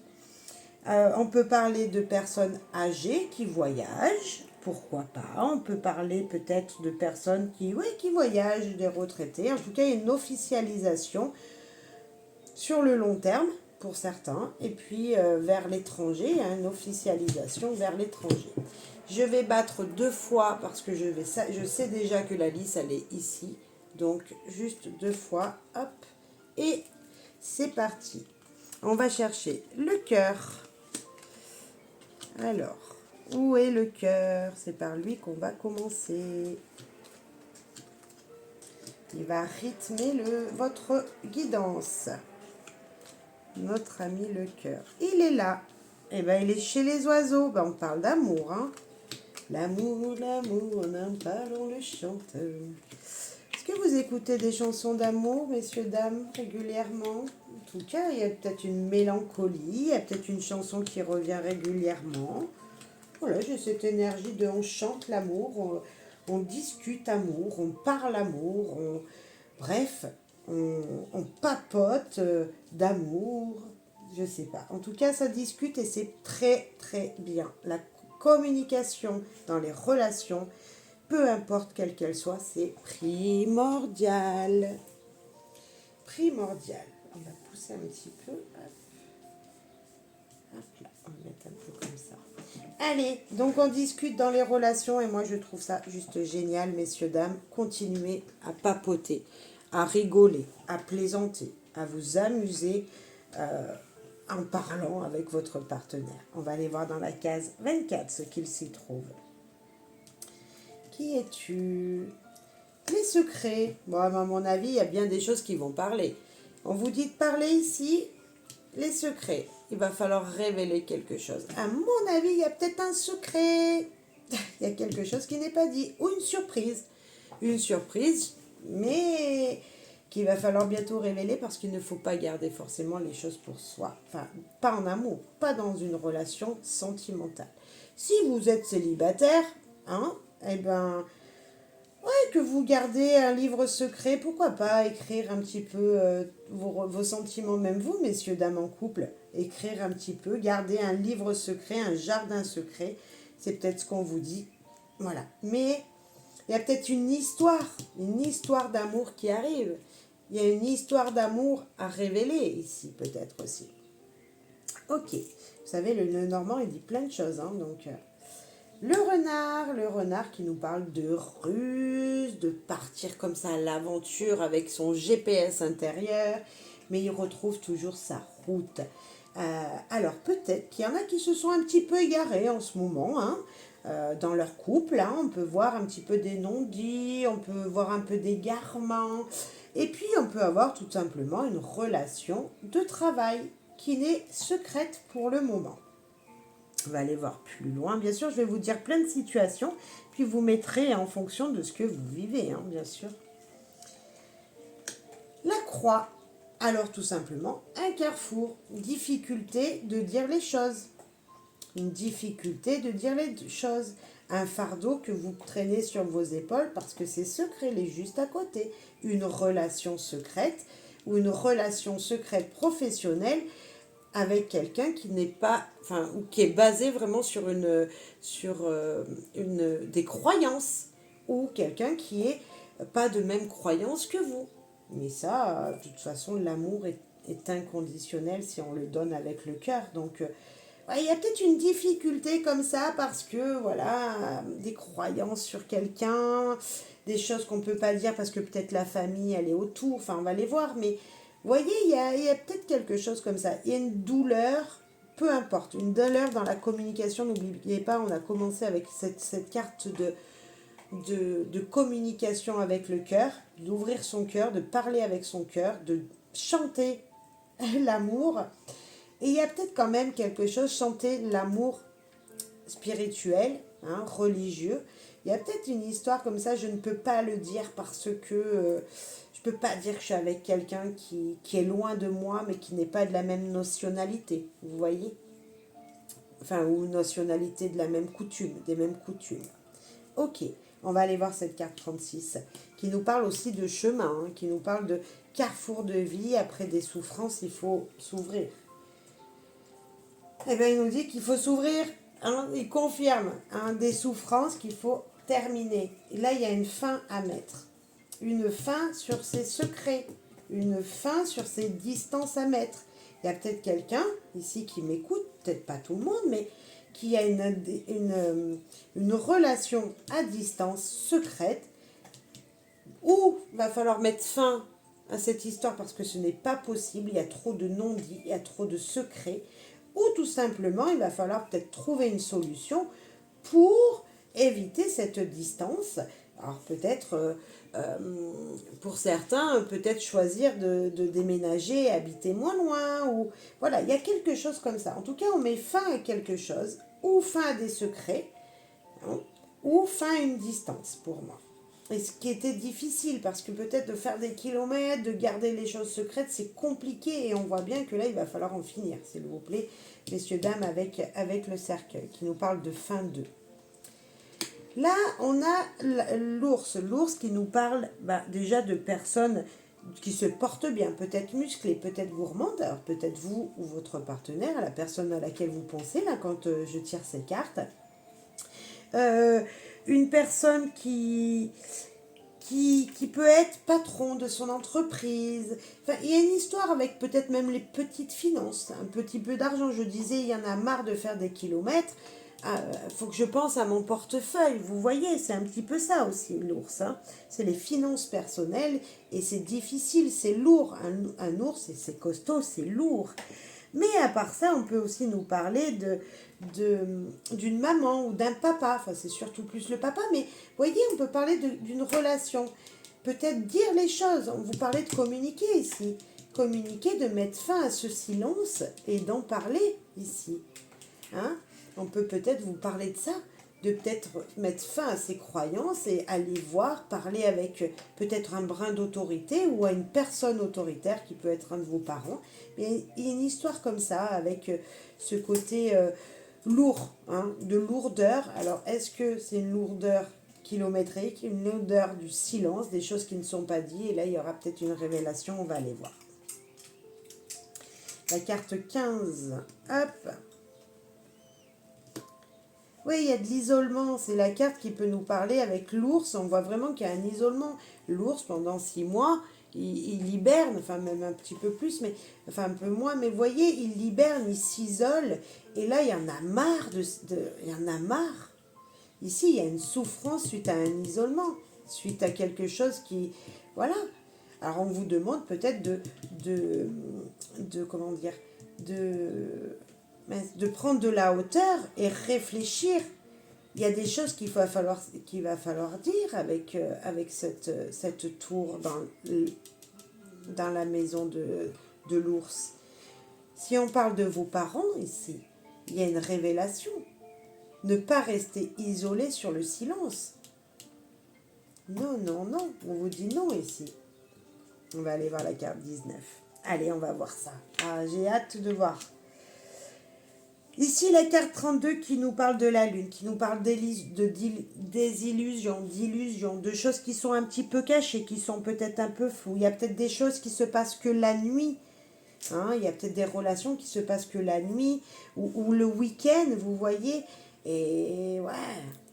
On peut parler de personnes âgées qui voyagent. Pourquoi pas? On peut parler peut-être de personnes qui voyagent, des retraités. En tout cas, il y a une officialisation sur le long terme pour certains, et puis vers l'étranger, il y a une officialisation vers l'étranger. Je vais battre 2 fois parce que je sais déjà que la lisse elle est ici, donc juste 2 fois, hop, et c'est parti. On va chercher le cœur. Alors, où est le cœur? C'est par lui qu'on va commencer. Il va rythmer votre guidance. Notre ami le cœur. Il est là. Eh bien, il est chez les oiseaux. On parle d'amour. Hein. L'amour, on en parle, on le chante. Est-ce que vous écoutez des chansons d'amour, messieurs, dames, régulièrement? En tout cas, il y a peut-être une mélancolie. Il y a peut-être une chanson qui revient régulièrement. Voilà, j'ai cette énergie de on chante l'amour, on discute amour, on parle amour, bref... On papote d'amour, je sais pas. En tout cas, ça discute et c'est très très bien. La communication dans les relations, peu importe quelle qu'elle soit, c'est primordial. Primordial. On va pousser un petit peu. Hop là, on va mettre un peu comme ça. Allez, donc on discute dans les relations et moi je trouve ça juste génial, messieurs, dames. Continuez à papoter, à rigoler, à plaisanter, à vous amuser en parlant avec votre partenaire. On va aller voir dans la case 24 ce qu'il s'y trouve. Qui es-tu? Les secrets. Bon, à mon avis, il y a bien des choses qui vont parler. On vous dit de parler ici, les secrets. Il va falloir révéler quelque chose. À mon avis, il y a peut-être un secret. Il y a quelque chose qui n'est pas dit. Ou une surprise. Une surprise, mais qu'il va falloir bientôt révéler parce qu'il ne faut pas garder forcément les choses pour soi. Enfin, pas en amour, pas dans une relation sentimentale. Si vous êtes célibataire, hein, eh ben, ouais, que vous gardez un livre secret, pourquoi pas écrire un petit peu vos sentiments, même vous, messieurs, dames en couple, écrire un petit peu, garder un livre secret, un jardin secret, c'est peut-être ce qu'on vous dit. Voilà. Mais il y a peut-être une histoire d'amour qui arrive. Il y a une histoire d'amour à révéler ici, peut-être aussi. Ok. Vous savez, le Normand, il dit plein de choses. Hein, donc, le renard qui nous parle de ruse, de partir comme ça à l'aventure avec son GPS intérieur, mais il retrouve toujours sa route. Alors, peut-être qu'il y en a qui se sont un petit peu égarés en ce moment, hein. dans leur couple. Hein. On peut voir un petit peu des non-dits, on peut voir un peu d'égarement. Et puis, on peut avoir tout simplement une relation de travail qui n'est secrète pour le moment. On va aller voir plus loin. Bien sûr, je vais vous dire plein de situations, puis vous mettrez en fonction de ce que vous vivez, hein, bien sûr. La croix. Alors, tout simplement, un carrefour. Difficulté de dire les choses. Une difficulté de dire les choses. Un fardeau que vous traînez sur vos épaules parce que c'est secret, il est juste à côté. Une relation secrète ou une relation secrète professionnelle avec quelqu'un qui n'est pas, enfin, ou qui est basé vraiment sur des croyances, ou quelqu'un qui est pas de même croyance que vous. Mais ça, de toute façon, l'amour est inconditionnel si on le donne avec le cœur. Donc, ouais, il y a peut-être une difficulté comme ça parce que, voilà, des croyances sur quelqu'un, des choses qu'on ne peut pas dire parce que peut-être la famille, elle est autour, enfin, on va les voir, mais vous voyez, il y a peut-être quelque chose comme ça. Il y a une douleur, peu importe, une douleur dans la communication. N'oubliez pas, on a commencé avec cette carte de communication avec le cœur, d'ouvrir son cœur, de parler avec son cœur, de chanter l'amour. Et il y a peut-être quand même quelque chose, chanter l'amour spirituel, hein, religieux. Il y a peut-être une histoire comme ça, je ne peux pas le dire parce que je ne peux pas dire que je suis avec quelqu'un qui est loin de moi, mais qui n'est pas de la même nationalité, vous voyez? Enfin, ou nationalité de la même coutume, des mêmes coutumes. Ok, on va aller voir cette carte 36, qui nous parle aussi de chemin, hein, qui nous parle de carrefour de vie. Après des souffrances, il faut s'ouvrir. Eh bien, il nous dit qu'il faut s'ouvrir, hein, il confirme, hein, des souffrances qu'il faut terminer. Et là, il y a une fin à mettre. Une fin sur ses secrets, une fin sur ses distances à mettre. Il y a peut-être quelqu'un ici qui m'écoute, peut-être pas tout le monde, mais qui a une relation à distance secrète où il va falloir mettre fin à cette histoire parce que ce n'est pas possible, il y a trop de non-dits, il y a trop de secrets, ou tout simplement il va falloir peut-être trouver une solution pour éviter cette distance. Alors peut-être, pour certains, peut-être choisir de déménager et habiter moins loin, ou voilà, il y a quelque chose comme ça. En tout cas, on met fin à quelque chose, ou fin à des secrets, hein, ou fin à une distance pour moi. Et ce qui était difficile, parce que peut-être de faire des kilomètres, de garder les choses secrètes, c'est compliqué, et on voit bien que là, il va falloir en finir, s'il vous plaît, messieurs, dames, avec le cercueil, qui nous parle de fin de. Là, on a l'ours qui nous parle déjà de personnes qui se portent bien, peut-être musclées, peut-être gourmandes, alors peut-être vous ou votre partenaire, la personne à laquelle vous pensez, là, quand je tire ces cartes. Une personne qui peut être patron de son entreprise. Enfin, il y a une histoire avec peut-être même les petites finances, un petit peu d'argent. Je disais, il y en a marre de faire des kilomètres. Faut que je pense à mon portefeuille. Vous voyez, c'est un petit peu ça aussi, l'ours. Hein. C'est les finances personnelles et c'est difficile, c'est lourd. Un ours, c'est costaud, c'est lourd. Mais à part ça, on peut aussi nous parler d'une maman ou d'un papa. Enfin, c'est surtout plus le papa, mais vous voyez, on peut parler d'une relation. Peut-être dire les choses. On vous parlait de communiquer ici. Communiquer, de mettre fin à ce silence et d'en parler ici. Hein? On peut peut-être vous parler de ça, de peut-être mettre fin à ses croyances et aller voir, parler avec peut-être un brin d'autorité ou à une personne autoritaire qui peut être un de vos parents. Mais il y a une histoire comme ça avec ce côté lourd, hein, de lourdeur. Alors, est-ce que c'est une lourdeur kilométrique, une lourdeur du silence, des choses qui ne sont pas dites? Et là, il y aura peut-être une révélation, on va aller voir. La carte 15, hop. Oui, il y a de l'isolement, c'est la carte qui peut nous parler avec l'ours, on voit vraiment qu'il y a un isolement. L'ours, pendant 6 mois, il hiberne, enfin même un petit peu plus, mais enfin un peu moins, mais vous voyez, il hiberne, il s'isole, et là, il y en a marre, il y en a marre. Ici, il y a une souffrance suite à un isolement, suite à quelque chose qui... Voilà. Alors, on vous demande peut-être comment dire, de prendre de la hauteur et réfléchir il y a des choses qu'il va falloir dire avec cette tour dans la maison de l'ours. Si on parle de vos parents ici, il y a une révélation. Ne pas rester isolé sur le silence. Non, non, non. On vous dit non ici. On va aller voir la carte 19. Allez, on va voir ça. Ah, j'ai hâte de voir. Ici, la carte 32 qui nous parle de la lune, qui nous parle d'illusions, de choses qui sont un petit peu cachées, qui sont peut-être un peu floues. Il y a peut-être des choses qui se passent que la nuit. Hein, il y a peut-être des relations qui se passent que la nuit ou le week-end, vous voyez. Et ouais,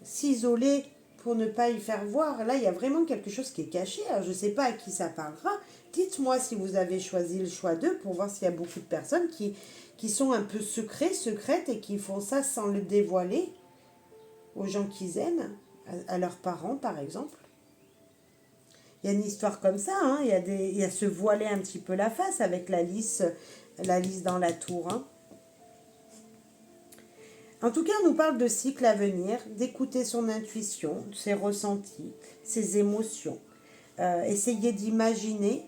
s'isoler pour ne pas y faire voir. Là, il y a vraiment quelque chose qui est caché. Alors, je ne sais pas à qui ça parlera. Dites-moi si vous avez choisi le choix 2 pour voir s'il y a beaucoup de personnes qui sont un peu secrètes et qui font ça sans le dévoiler aux gens qu'ils aiment, à leurs parents par exemple. Il y a une histoire comme ça, hein. Il y a se voiler un petit peu la face avec la lys dans la tour. Hein. En tout cas, on nous parle de cycle à venir, d'écouter son intuition, ses ressentis, ses émotions. Essayez d'imaginer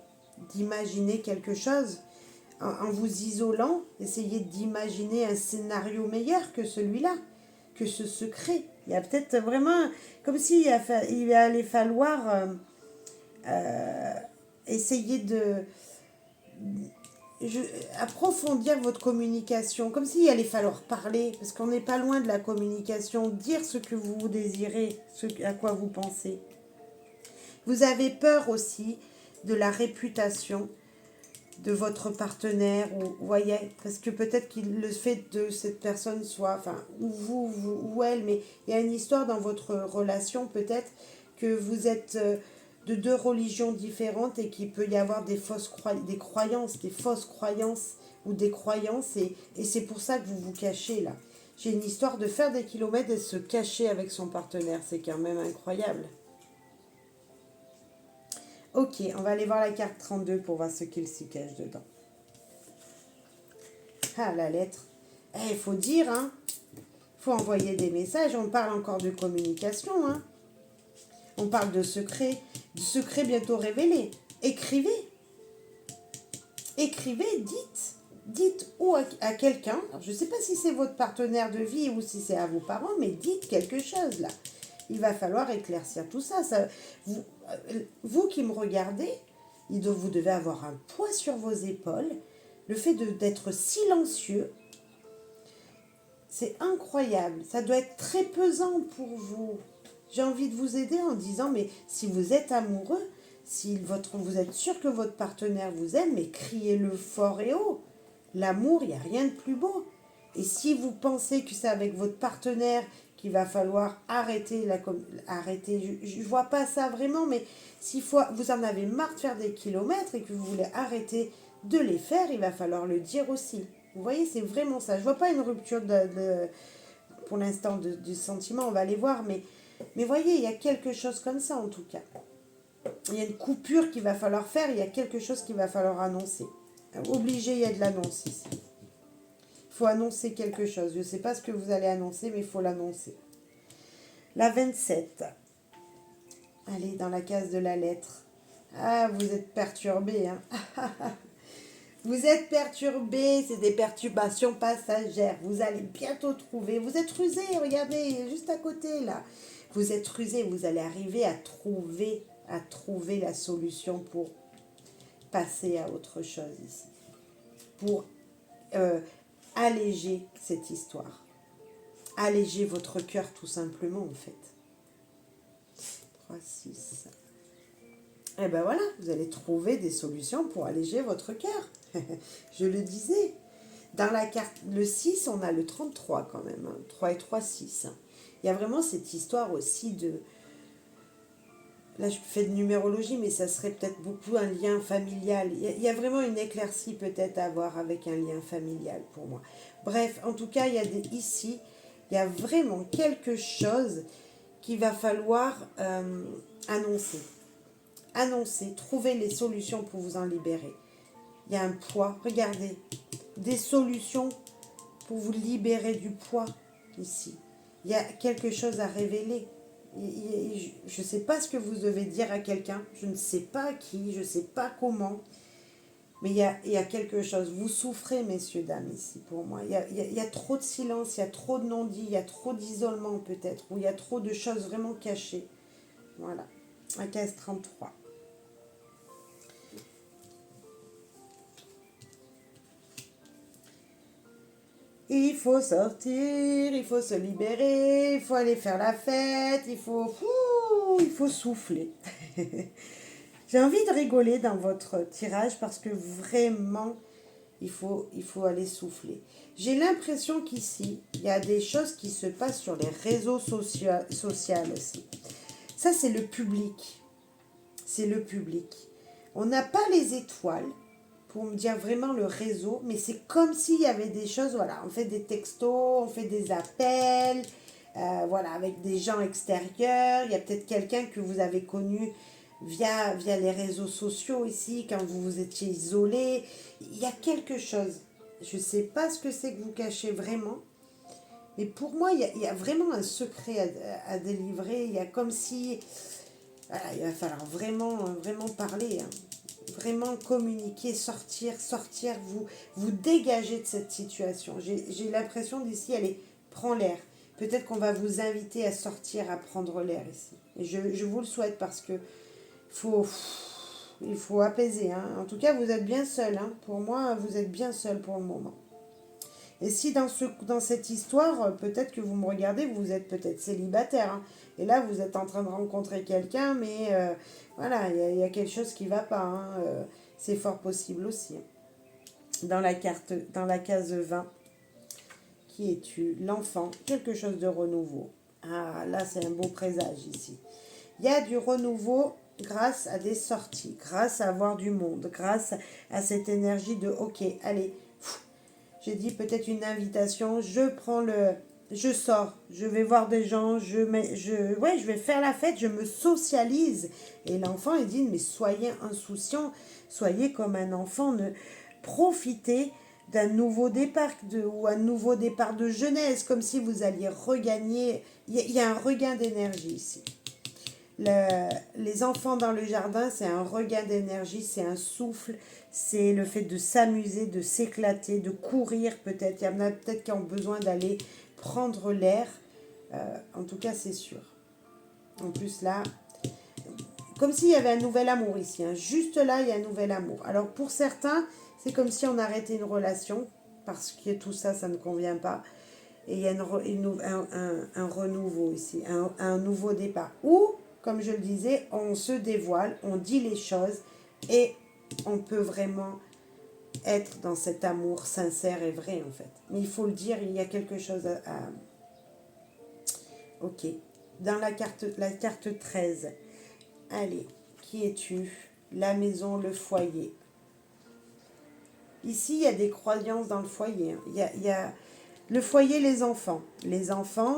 quelque chose. En vous isolant, essayez d'imaginer un scénario meilleur que celui-là, que ce secret. Il y a peut-être vraiment, comme s'il allait falloir essayer approfondir votre communication, comme s'il allait falloir parler, parce qu'on n'est pas loin de la communication, dire ce que vous désirez, ce à quoi vous pensez. Vous avez peur aussi de la réputation de votre partenaire, ou voyez, parce que peut-être que le fait de cette personne soit, enfin, ou vous ou elle, mais il y a une histoire dans votre relation peut-être que vous êtes de deux religions différentes et qu'il peut y avoir des fausses croyances ou des croyances et c'est pour ça que vous vous cachez là. J'ai une histoire de faire des kilomètres et se cacher avec son partenaire, c'est quand même incroyable. Ok, on va aller voir la carte 32 pour voir ce qu'il s'y cache dedans. Ah, la lettre. Il faut dire, hein. Il faut envoyer des messages. On parle encore de communication, hein. On parle de secrets bientôt révélés. Écrivez. Écrivez, dites. Dites ou à quelqu'un. Je ne sais pas si c'est votre partenaire de vie ou si c'est à vos parents, mais dites quelque chose, là. Il va falloir éclaircir tout ça. Vous qui me regardez, vous devez avoir un poids sur vos épaules. Le fait d'être silencieux, c'est incroyable. Ça doit être très pesant pour vous. J'ai envie de vous aider en disant, mais si vous êtes amoureux, si vous êtes sûr que votre partenaire vous aime, mais criez-le fort et haut. L'amour, il n'y a rien de plus beau. Et si vous pensez que c'est avec votre partenaire qu'il va falloir arrêter, je ne vois pas ça vraiment, mais si vous en avez marre de faire des kilomètres et que vous voulez arrêter de les faire, il va falloir le dire aussi. Vous voyez, c'est vraiment ça. Je ne vois pas une rupture pour l'instant du sentiment, on va aller voir, mais voyez, il y a quelque chose comme ça en tout cas. Il y a une coupure qu'il va falloir faire, il y a quelque chose qu'il va falloir annoncer. Obligé, il y a de l'annonce ici. Il faut annoncer quelque chose. Je ne sais pas ce que vous allez annoncer, mais il faut l'annoncer. La 27. Allez, dans la case de la lettre. Ah, vous êtes perturbé, hein. Vous êtes perturbé, c'est des perturbations passagères. Vous allez bientôt trouver. Vous êtes rusé, regardez, juste à côté, là. Vous êtes rusé, vous allez arriver à trouver la solution pour passer à autre chose ici. Pour alléger cette histoire. Alléger votre cœur tout simplement en fait. 3, 6. Et ben voilà, vous allez trouver des solutions pour alléger votre cœur. Je le disais. Dans la carte, le 6, on a le 33 quand même. Hein. 3 et 3, 6. Il y a vraiment cette histoire aussi de... Là, je fais de numérologie, mais ça serait peut-être beaucoup un lien familial. Il y a vraiment une éclaircie peut-être à avoir avec un lien familial pour moi. Bref, en tout cas, ici, il y a vraiment quelque chose qu'il va falloir annoncer. Annoncer, trouver les solutions pour vous en libérer. Il y a un poids, regardez, des solutions pour vous libérer du poids ici. Il y a quelque chose à révéler. Je ne sais pas ce que vous devez dire à quelqu'un. Je ne sais pas à qui, je ne sais pas comment. Mais il y a quelque chose. Vous souffrez, messieurs, dames, ici, pour moi. Il y a trop de silence, il y a trop de non-dits, il y a trop d'isolement, peut-être. Ou il y a trop de choses vraiment cachées. Voilà. La case 33. Il faut sortir, il faut se libérer, il faut aller faire la fête, il faut souffler. J'ai envie de rigoler dans votre tirage parce que vraiment, il faut aller souffler. J'ai l'impression qu'ici, il y a des choses qui se passent sur les réseaux sociaux aussi. Ça, c'est le public. C'est le public. On n'a pas les étoiles pour me dire vraiment le réseau, mais c'est comme s'il y avait des choses, voilà, on fait des textos, on fait des appels, voilà, avec des gens extérieurs, il y a peut-être quelqu'un que vous avez connu via les réseaux sociaux ici, quand vous vous étiez isolé, il y a quelque chose. Je ne sais pas ce que c'est que vous cachez vraiment, mais pour moi, il y a vraiment un secret à délivrer, il y a comme si, voilà, il va falloir vraiment parler, hein. Vraiment communiquer, sortir, vous dégager de cette situation. J'ai l'impression d'ici, allez, prends l'air. Peut-être qu'on va vous inviter à sortir, à prendre l'air ici. Et je vous le souhaite parce que faut, il faut apaiser. Hein. En tout cas, vous êtes bien seul. Hein. Pour moi, vous êtes bien seul pour le moment. Et si dans cette histoire, peut-être que vous me regardez, vous êtes peut-être célibataire. Hein. Et là, vous êtes en train de rencontrer quelqu'un, mais voilà, il y a quelque chose qui ne va pas. Hein. C'est fort possible aussi. Dans la case 20, qui es-tu? L'enfant, quelque chose de renouveau. Ah, là, c'est un beau présage ici. Il y a du renouveau grâce à des sorties, grâce à avoir du monde, grâce à cette énergie de ok, allez, j'ai dit peut-être une invitation, je sors, je vais voir des gens, je vais faire la fête, je me socialise. Et l'enfant, il dit, mais soyez insouciant, soyez comme un enfant, profitez d'un nouveau départ ou un nouveau départ de jeunesse, comme si vous alliez regagner, il y a un regain d'énergie ici. Les enfants dans le jardin, c'est un regain d'énergie, c'est un souffle, c'est le fait de s'amuser, de s'éclater, de courir peut-être. Il y en a peut-être qui ont besoin d'aller prendre l'air. En tout cas, c'est sûr. En plus, là, comme s'il y avait un nouvel amour ici. Hein. Juste là, il y a un nouvel amour. Alors, pour certains, c'est comme si on arrêtait une relation parce que tout ça, ça ne convient pas. Et il y a un renouveau ici, un nouveau départ. Ou, comme je le disais, on se dévoile, on dit les choses et on peut vraiment être dans cet amour sincère et vrai en fait. Mais il faut le dire, il y a quelque chose à... Ok. Dans la carte 13. Allez, qui es-tu? La maison, le foyer. Ici, il y a des croyances dans le foyer. Hein. Il y a le foyer, les enfants. Les enfants,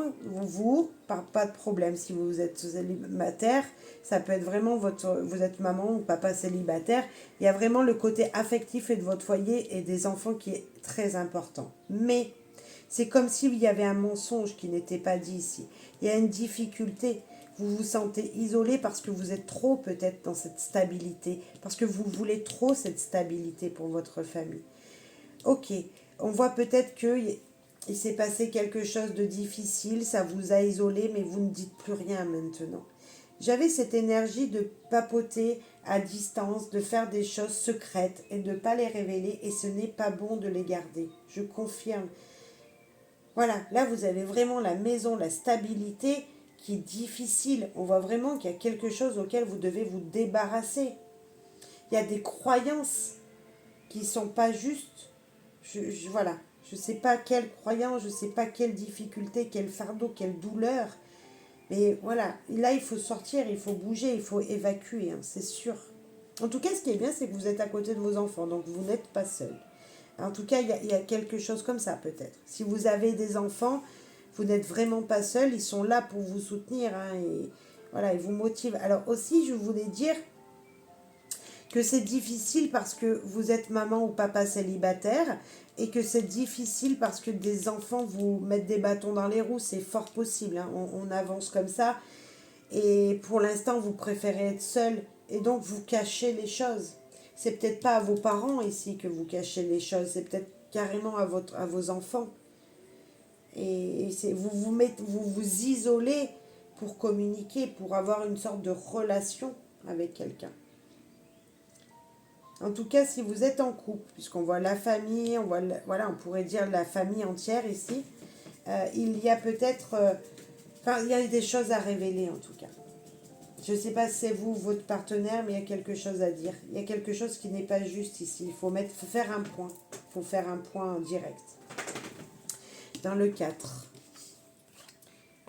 pas de problème. Si vous êtes célibataire, ça peut être vraiment vous êtes maman ou papa célibataire. Il y a vraiment le côté affectif et de votre foyer et des enfants qui est très important. Mais c'est comme s'il y avait un mensonge qui n'était pas dit ici. Il y a une difficulté. Vous vous sentez isolé parce que vous êtes trop peut-être dans cette stabilité, parce que vous voulez trop cette stabilité pour votre famille. Ok, on voit peut-être qu'il s'est passé quelque chose de difficile, ça vous a isolé, mais vous ne dites plus rien maintenant. J'avais cette énergie de papoter à distance, de faire des choses secrètes et de ne pas les révéler, et ce n'est pas bon de les garder. Je confirme. Voilà, là vous avez vraiment la maison, la stabilité qui est difficile. On voit vraiment qu'il y a quelque chose auquel vous devez vous débarrasser. Il y a des croyances qui ne sont pas justes. Voilà, je ne sais pas quelle croyance, je ne sais pas quelle difficulté, quel fardeau, quelle douleur. Mais voilà, là il faut sortir, il faut bouger, il faut évacuer, hein, c'est sûr. En tout cas, ce qui est bien, c'est que vous êtes à côté de vos enfants, donc vous n'êtes pas seul. En tout cas, il y a quelque chose comme ça peut-être. Si vous avez des enfants, vous n'êtes vraiment pas seul, ils sont là pour vous soutenir, hein, et voilà, ils vous motivent. Alors aussi, je voulais dire que c'est difficile parce que vous êtes maman ou papa célibataire et que c'est difficile parce que des enfants vous mettent des bâtons dans les roues, c'est fort possible, hein. On avance comme ça et pour l'instant vous préférez être seul et donc vous cachez les choses. C'est peut-être pas à vos parents ici que vous cachez les choses, c'est peut-être carrément à vos enfants. Et vous vous isolez pour communiquer, pour avoir une sorte de relation avec quelqu'un. En tout cas, si vous êtes en couple, puisqu'on voit la famille, voilà, on pourrait dire la famille entière ici, il y a peut-être, il y a des choses à révéler en tout cas. Je ne sais pas si c'est vous ou votre partenaire, mais il y a quelque chose à dire. Il y a quelque chose qui n'est pas juste ici. Faut faire un point. Il faut faire un point en direct. Dans le 4.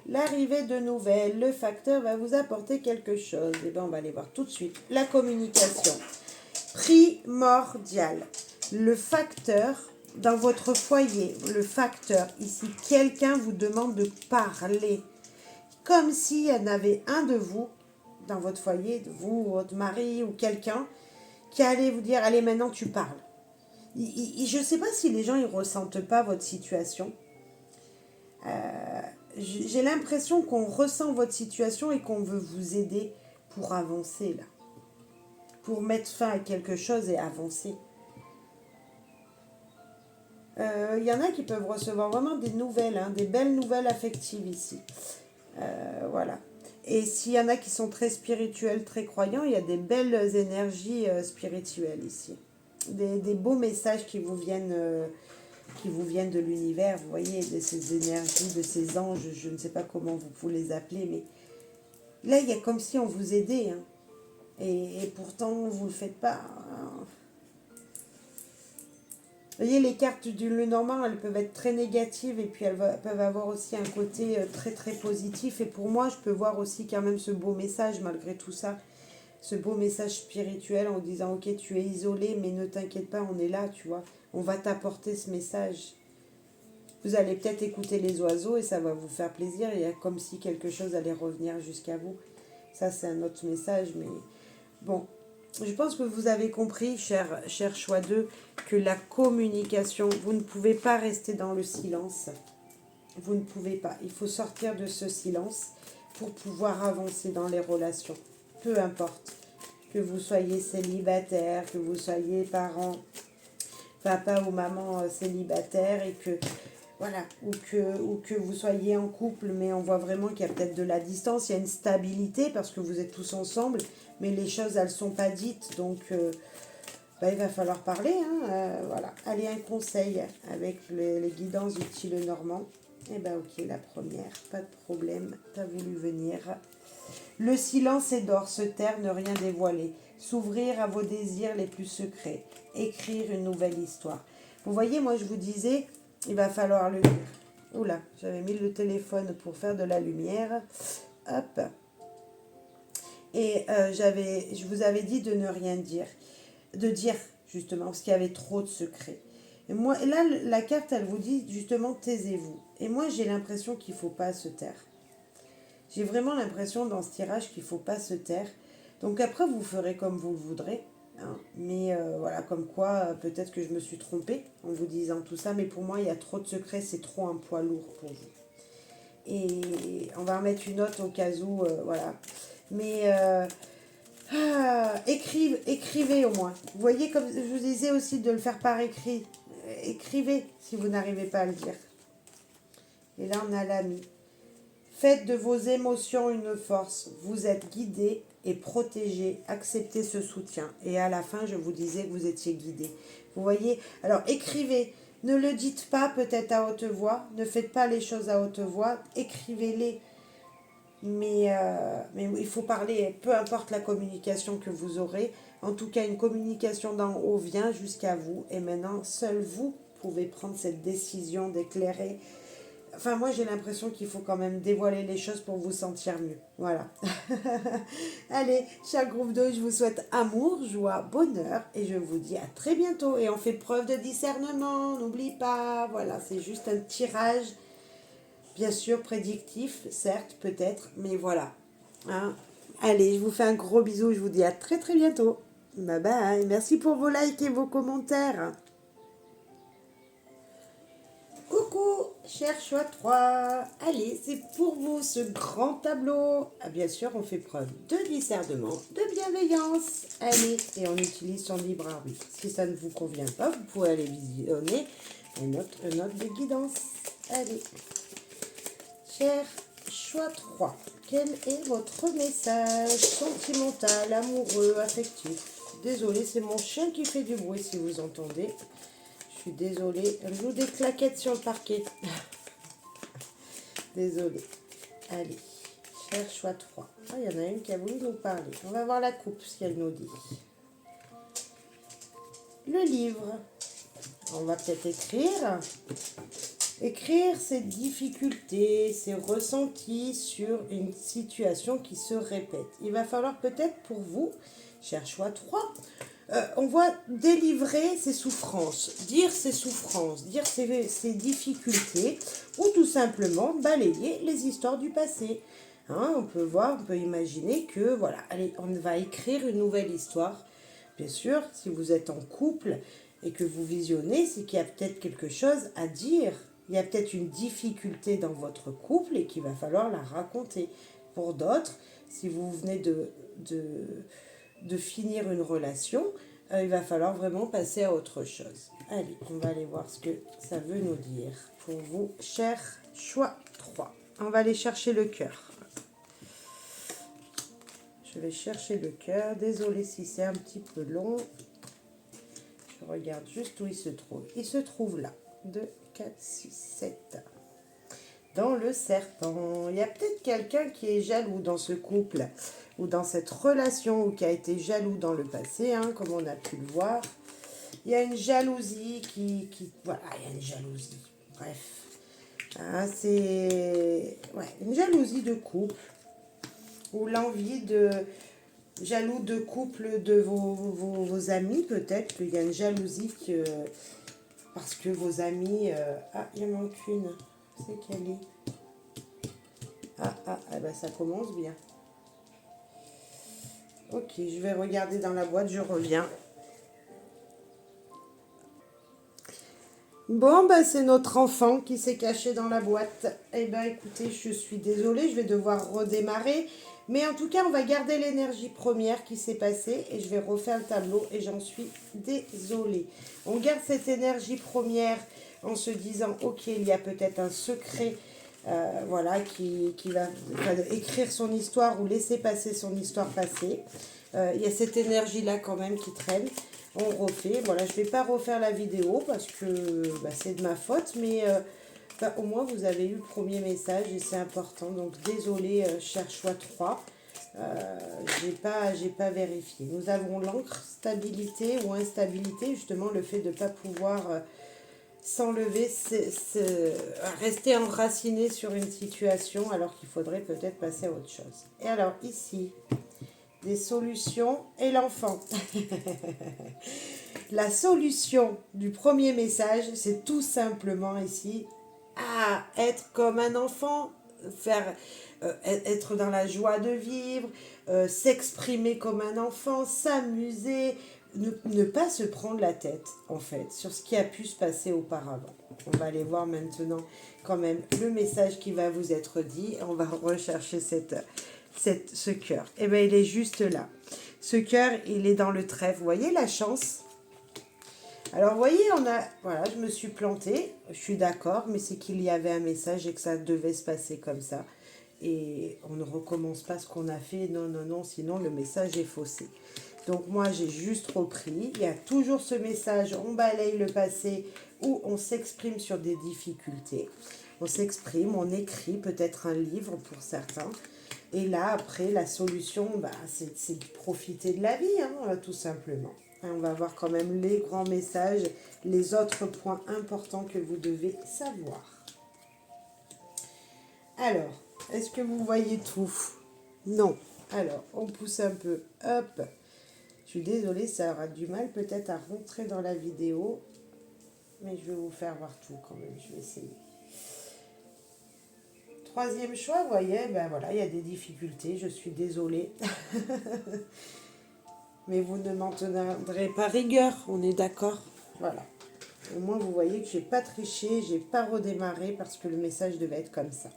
L'arrivée de nouvelles, le facteur va vous apporter quelque chose. Et bien, on va aller voir tout de suite. La communication. Primordial. Le facteur, dans votre foyer, le facteur, ici, quelqu'un vous demande de parler. Comme s'il y en avait un de vous, dans votre foyer, de vous, votre mari ou quelqu'un, qui allait vous dire, allez, maintenant tu parles. Je ne sais pas si les gens ne ressentent pas votre situation. J'ai l'impression qu'on ressent votre situation et qu'on veut vous aider pour avancer là. Pour mettre fin à quelque chose et avancer. Il y en a qui peuvent recevoir vraiment des nouvelles, hein, des belles nouvelles affectives ici. Voilà. Et s'il y en a qui sont très spirituels, très croyants, il y a des belles énergies spirituelles ici. Des beaux messages qui vous viennent de l'univers, vous voyez, de ces énergies, de ces anges, je ne sais pas comment vous pouvez les appeler, mais là, il y a comme si on vous aidait, hein. Et pourtant, vous ne le faites pas. Vous voyez, les cartes du Lenormand, elles peuvent être très négatives et puis peuvent avoir aussi un côté très très positif. Et pour moi, je peux voir aussi quand même ce beau message malgré tout ça. Ce beau message spirituel en vous disant, ok, tu es isolé, mais ne t'inquiète pas, on est là, tu vois. On va t'apporter ce message. Vous allez peut-être écouter les oiseaux et ça va vous faire plaisir. Il y a comme si quelque chose allait revenir jusqu'à vous. Ça, c'est un autre message, mais bon. Je pense que vous avez compris, cher choix 2, que la communication, vous ne pouvez pas rester dans le silence. Vous ne pouvez pas. Il faut sortir de ce silence pour pouvoir avancer dans les relations. Peu importe. Que vous soyez célibataire, que vous soyez parent, papa ou maman célibataire et que voilà, ou que vous soyez en couple, mais on voit vraiment qu'il y a peut-être de la distance, il y a une stabilité parce que vous êtes tous ensemble, mais les choses, elles ne sont pas dites, donc il va falloir parler, hein, voilà. Allez, un conseil avec les guidances du Lenormand. Eh bien, ok, la première, pas de problème, t'as voulu venir. Le silence est d'or, se taire, ne rien dévoiler, s'ouvrir à vos désirs les plus secrets, écrire une nouvelle histoire. Vous voyez, moi je vous disais, il va falloir le dire. Oula, j'avais mis le téléphone pour faire de la lumière. Hop. Et je vous avais dit de ne rien dire. De dire, justement, parce qu'il y avait trop de secrets. Et moi, là, la carte, elle vous dit, justement, taisez-vous. Et moi, j'ai l'impression qu'il ne faut pas se taire. J'ai vraiment l'impression dans ce tirage qu'il ne faut pas se taire. Donc après, vous ferez comme vous le voudrez. Hein. Mais voilà, comme quoi, peut-être que je me suis trompée en vous disant tout ça. Mais pour moi, il y a trop de secrets, c'est trop un poids lourd pour vous. Et on va remettre une note au cas où, voilà. Mais écrivez au moins. Vous voyez, comme je vous disais aussi, de le faire par écrit. Écrivez si vous n'arrivez pas à le dire. Et là, on a l'ami. Faites de vos émotions une force. Vous êtes guidé et protégé. Acceptez ce soutien. Et à la fin, je vous disais que vous étiez guidé. Vous voyez? Alors, écrivez. Ne le dites pas peut-être à haute voix. Ne faites pas les choses à haute voix. Écrivez-les. Mais il faut parler, peu importe la communication que vous aurez. En tout cas, une communication d'en haut vient jusqu'à vous. Et maintenant, seul vous pouvez prendre cette décision d'éclairer. Enfin, moi, j'ai l'impression qu'il faut quand même dévoiler les choses pour vous sentir mieux. Voilà. Allez, cher groupe 2, je vous souhaite amour, joie, bonheur. Et je vous dis à très bientôt. Et on fait preuve de discernement. N'oublie pas. Voilà, c'est juste un tirage. Bien sûr, prédictif, certes, peut-être. Mais voilà. Hein. Allez, je vous fais un gros bisou. Je vous dis à très très bientôt. Bye bye. Merci pour vos likes et vos commentaires. Coucou, cher choix 3. Allez, c'est pour vous ce grand tableau. Ah, bien sûr, on fait preuve de discernement, de bienveillance. Allez, et on utilise son libre arbitre. Si ça ne vous convient pas, vous pouvez aller visionner une note de guidance. Allez, cher choix 3. Quel est votre message sentimental, amoureux, affectif? Désolée, c'est mon chien qui fait du bruit si vous entendez. Je suis désolée. Elle joue des claquettes sur le parquet. Désolée. Allez, cher choix 3. Ah, il y en a une qui a voulu nous parler. On va voir la coupe, ce qu'elle nous dit. Le livre. On va peut-être écrire. Écrire ses difficultés, ses ressentis sur une situation qui se répète. Il va falloir peut-être pour vous, cher choix 3, on voit délivrer ses souffrances, dire ses difficultés, ou tout simplement balayer les histoires du passé. Hein, on peut imaginer que, voilà, allez, on va écrire une nouvelle histoire. Bien sûr, si vous êtes en couple et que vous visionnez, c'est qu'il y a peut-être quelque chose à dire. Il y a peut-être une difficulté dans votre couple et qu'il va falloir la raconter. Pour d'autres, si vous venez de finir une relation, il va falloir vraiment passer à autre chose. Allez, on va aller voir ce que ça veut nous dire pour vous, cher choix 3. On va aller chercher le cœur. Je vais chercher le cœur. Désolée si c'est un petit peu long. Je regarde juste où il se trouve. Il se trouve là. 2, 4, 6, 7. Dans le serpent. Il y a peut-être quelqu'un qui est jaloux dans ce couple ou dans cette relation ou qui a été jaloux dans le passé, hein, comme on a pu le voir. Il y a une jalousie voilà, il y a une jalousie. Bref. Hein, c'est une jalousie de couple ou l'envie de jaloux de couple de vos amis, peut-être qu'il y a une jalousie parce que vos amis... ah, il en manque une. C'est quelle est? Ah, ben ça commence bien. Ok, je vais regarder dans la boîte, je reviens. Bon, ben c'est notre enfant qui s'est caché dans la boîte. Eh ben écoutez, je suis désolée, je vais devoir redémarrer. Mais en tout cas, on va garder l'énergie première qui s'est passée et je vais refaire le tableau et j'en suis désolée. On garde cette énergie première en se disant, ok, il y a peut-être un secret, voilà, qui va écrire son histoire ou laisser passer son histoire passée. Il y a cette énergie-là quand même qui traîne. On refait. Voilà, je ne vais pas refaire la vidéo parce que c'est de ma faute, mais au moins vous avez eu le premier message et c'est important. Donc désolé, cher choix 3. J'ai pas vérifié. Nous avons l'encre, stabilité ou instabilité, justement le fait de ne pas pouvoir s'enlever, rester enraciné sur une situation alors qu'il faudrait peut-être passer à autre chose. Et alors ici, des solutions et l'enfant. La solution du premier message, c'est tout simplement ici être comme un enfant, être dans la joie de vivre, s'exprimer comme un enfant, s'amuser, ne pas se prendre la tête en fait sur ce qui a pu se passer auparavant. On va aller voir maintenant quand même le message qui va vous être dit. On va rechercher ce cœur. Et bien il est juste là. Ce cœur, il est dans le trèfle. Vous voyez la chance? Alors, vous voyez, voilà, je me suis plantée, je suis d'accord, mais c'est qu'il y avait un message et que ça devait se passer comme ça. Et on ne recommence pas ce qu'on a fait, non, non, non, sinon le message est faussé. Donc moi, j'ai juste repris. Il y a toujours ce message, on balaye le passé où on s'exprime sur des difficultés. On s'exprime, on écrit peut-être un livre pour certains. Et là, après, la solution, c'est de profiter de la vie, hein, tout simplement. On va voir quand même les grands messages, les autres points importants que vous devez savoir. Alors, est-ce que vous voyez tout? Non. Alors, on pousse un peu. Hop. Je suis désolée, ça aura du mal peut-être à rentrer dans la vidéo. Mais je vais vous faire voir tout quand même. Je vais essayer. Troisième choix, vous voyez, voilà, il y a des difficultés. Je suis désolée. mais vous ne m'en tiendrez pas rigueur, on est d'accord? Voilà. Au moins, vous voyez que je n'ai pas triché, je n'ai pas redémarré parce que le message devait être comme ça.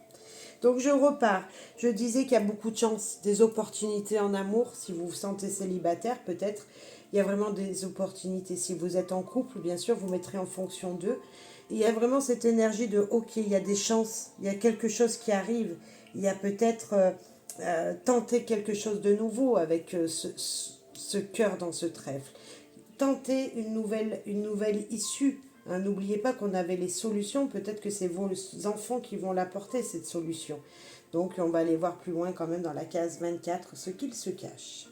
Donc, je repars. Je disais qu'il y a beaucoup de chance, des opportunités en amour. Si vous vous sentez célibataire, peut-être, il y a vraiment des opportunités. Si vous êtes en couple, bien sûr, vous mettrez en fonction d'eux. Il y a vraiment cette énergie de, ok, il y a des chances, il y a quelque chose qui arrive. Il y a peut-être tenter quelque chose de nouveau avec ce cœur dans ce trèfle. Tenter une nouvelle issue. Hein, n'oubliez pas qu'on avait les solutions, peut-être que c'est vos enfants qui vont l'apporter, cette solution. Donc on va aller voir plus loin quand même dans la case 24, ce qu'il se cache.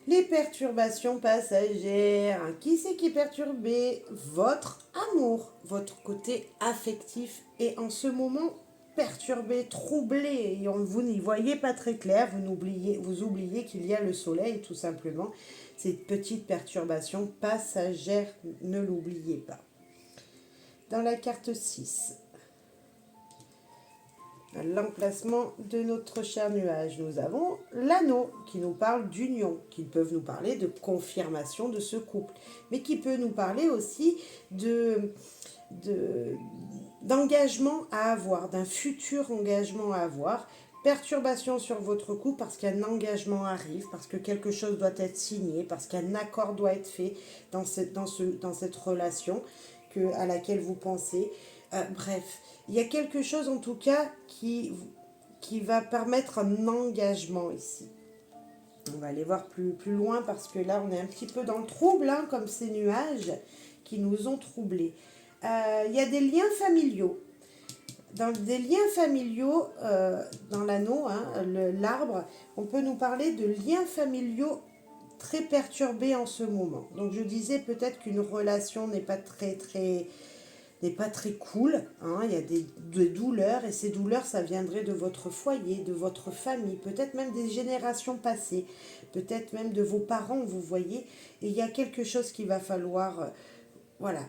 Les perturbations passagères. Qui c'est qui est perturbé? Votre amour, votre côté affectif est en ce moment perturbé, troublé. Et vous n'y voyez pas très clair. Vous oubliez qu'il y a le soleil, tout simplement. Cette petite perturbation passagère, ne l'oubliez pas. Dans la carte 6, l'emplacement de notre cher nuage, nous avons l'anneau qui nous parle d'union, qui peuvent nous parler de confirmation de ce couple, mais qui peut nous parler aussi d'engagement à avoir, d'un futur engagement à avoir. Perturbation sur votre couple parce qu'un engagement arrive, parce que quelque chose doit être signé, parce qu'un accord doit être fait dans cette relation à laquelle vous pensez. Bref, il y a quelque chose en tout cas qui va permettre un engagement ici. On va aller voir plus loin parce que là on est un petit peu dans le trouble, hein, comme ces nuages qui nous ont troublés. Il y a des liens familiaux. Dans des liens familiaux, dans l'anneau, hein, l'arbre, on peut nous parler de liens familiaux très perturbés en ce moment. Donc je disais peut-être qu'une relation n'est pas très cool, hein. Il y a des douleurs et ces douleurs ça viendrait de votre foyer, de votre famille, peut-être même des générations passées, peut-être même de vos parents, vous voyez, et il y a quelque chose qu'il va falloir, voilà,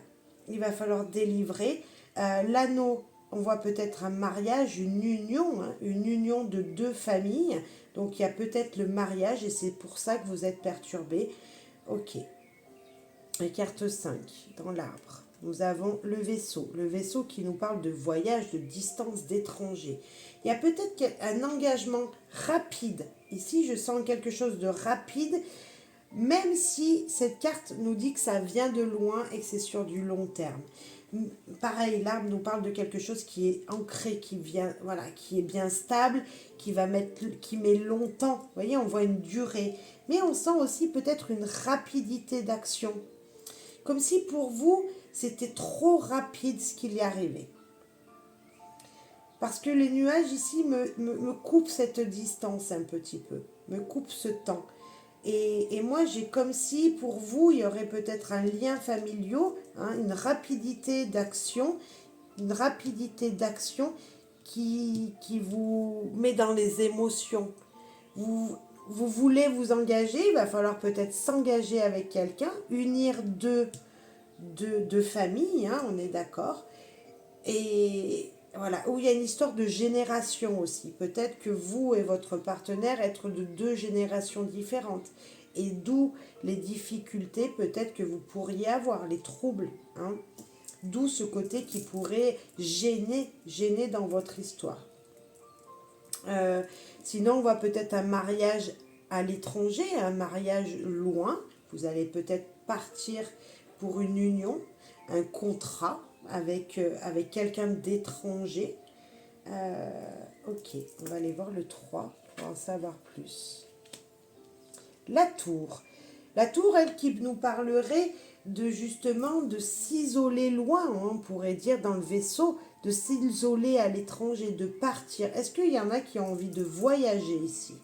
il va falloir délivrer. L'anneau, on voit peut-être un mariage, une union, hein, une union de deux familles, donc il y a peut-être le mariage et c'est pour ça que vous êtes perturbé. Ok, la carte 5 dans l'arbre. Nous avons le vaisseau qui nous parle de voyage, de distance, d'étranger. Il y a peut-être un engagement rapide. Ici, je sens quelque chose de rapide, même si cette carte nous dit que ça vient de loin et que c'est sur du long terme. Pareil, l'arbre nous parle de quelque chose qui est ancré, qui est bien stable, qui met longtemps. Vous voyez, on voit une durée. Mais on sent aussi peut-être une rapidité d'action. Comme si pour vous, c'était trop rapide ce qu'il y arrivait. Parce que les nuages ici me coupent cette distance un petit peu, me coupent ce temps. Et moi, j'ai comme si pour vous, il y aurait peut-être un lien familial, hein, une rapidité d'action qui vous met dans les émotions. Vous voulez vous engager, il va falloir peut-être s'engager avec quelqu'un, unir deux familles, hein, on est d'accord. Et voilà, où il y a une histoire de génération aussi. Peut-être que vous et votre partenaire êtes de deux générations différentes. Et d'où les difficultés peut-être que vous pourriez avoir, les troubles. Hein. D'où ce côté qui pourrait gêner dans votre histoire. Sinon, on voit peut-être un mariage à l'étranger, un mariage loin. Vous allez peut-être partir pour une union, un contrat avec quelqu'un d'étranger. Ok, on va aller voir le 3 pour en savoir plus. La tour. La tour, elle, qui nous parlerait justement de s'isoler loin, hein, on pourrait dire dans le vaisseau, de s'isoler à l'étranger, de partir. Est-ce qu'il y en a qui ont envie de voyager ici?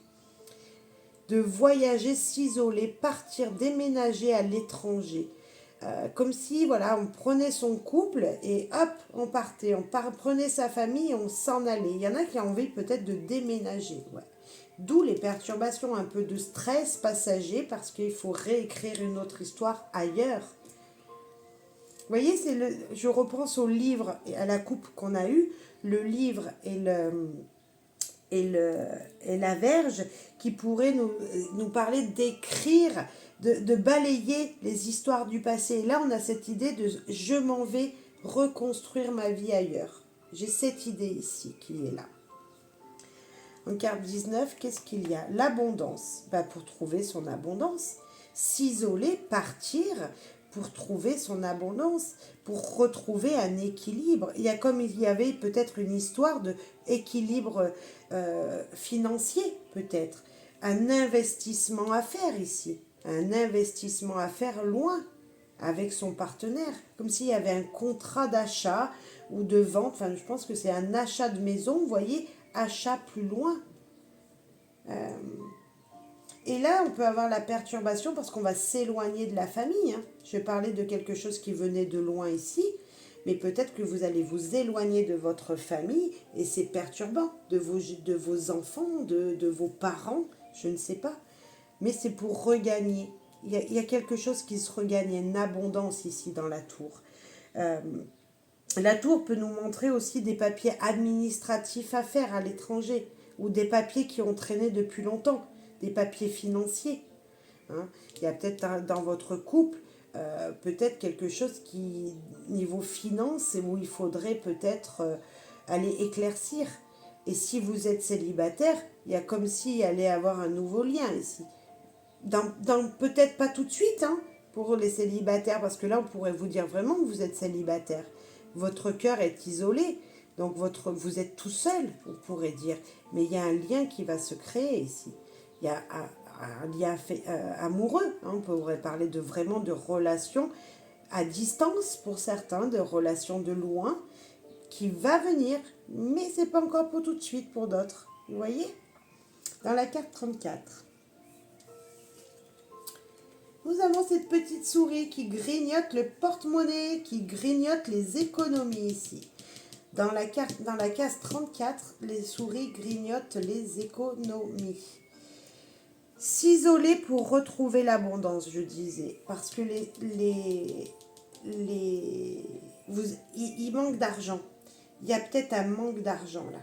De voyager, s'isoler, partir, déménager à l'étranger. Comme si, voilà, on prenait son couple et hop, on partait. Prenait sa famille et on s'en allait. Il y en a qui ont envie peut-être de déménager, ouais. D'où les perturbations, un peu de stress passager parce qu'il faut réécrire une autre histoire ailleurs. Vous voyez, je repense au livre et à la coupe qu'on a eue. Le livre et et la Verge qui pourrait nous parler d'écrire, de balayer les histoires du passé. Et là, on a cette idée de je m'en vais reconstruire ma vie ailleurs. J'ai cette idée ici qui est là. En carte 19, qu'est-ce qu'il y a? L'abondance. Pour trouver son abondance. S'isoler, partir pour trouver son abondance, pour retrouver un équilibre. Il y a comme il y avait peut-être une histoire d'équilibre financier, peut-être. Un investissement à faire ici. Un investissement à faire loin avec son partenaire. Comme s'il y avait un contrat d'achat ou de vente. Enfin, je pense que c'est un achat de maison, vous voyez, achat plus loin. Et là, on peut avoir la perturbation parce qu'on va s'éloigner de la famille. Hein. Je parlais de quelque chose qui venait de loin ici, mais peut-être que vous allez vous éloigner de votre famille et c'est perturbant, de vos enfants, de vos parents, je ne sais pas. Mais c'est pour regagner. Il y a quelque chose qui se regagne, il y a une abondance ici dans la tour. La tour peut nous montrer aussi des papiers administratifs à faire à l'étranger ou des papiers qui ont traîné depuis longtemps, des papiers financiers. Hein. Il y a peut-être dans votre couple peut-être quelque chose qui, niveau finance, où il faudrait peut-être aller éclaircir. Et si vous êtes célibataire, il y a comme s'il allait avoir un nouveau lien ici. Peut-être pas tout de suite, hein, pour les célibataires, parce que là, on pourrait vous dire vraiment que vous êtes célibataire. Votre cœur est isolé, donc vous êtes tout seul, on pourrait dire. Mais il y a un lien qui va se créer ici. Il y a un lien amoureux. Hein, on pourrait parler vraiment de relations à distance pour certains, de relations de loin, qui va venir, mais ce n'est pas encore pour tout de suite pour d'autres. Vous voyez? Dans la carte 34. Nous avons cette petite souris qui grignote le porte-monnaie, qui grignote les économies ici. Dans la case 34, les souris grignotent les économies. S'isoler pour retrouver l'abondance, je disais. Parce que il manque d'argent. Il y a peut-être un manque d'argent là.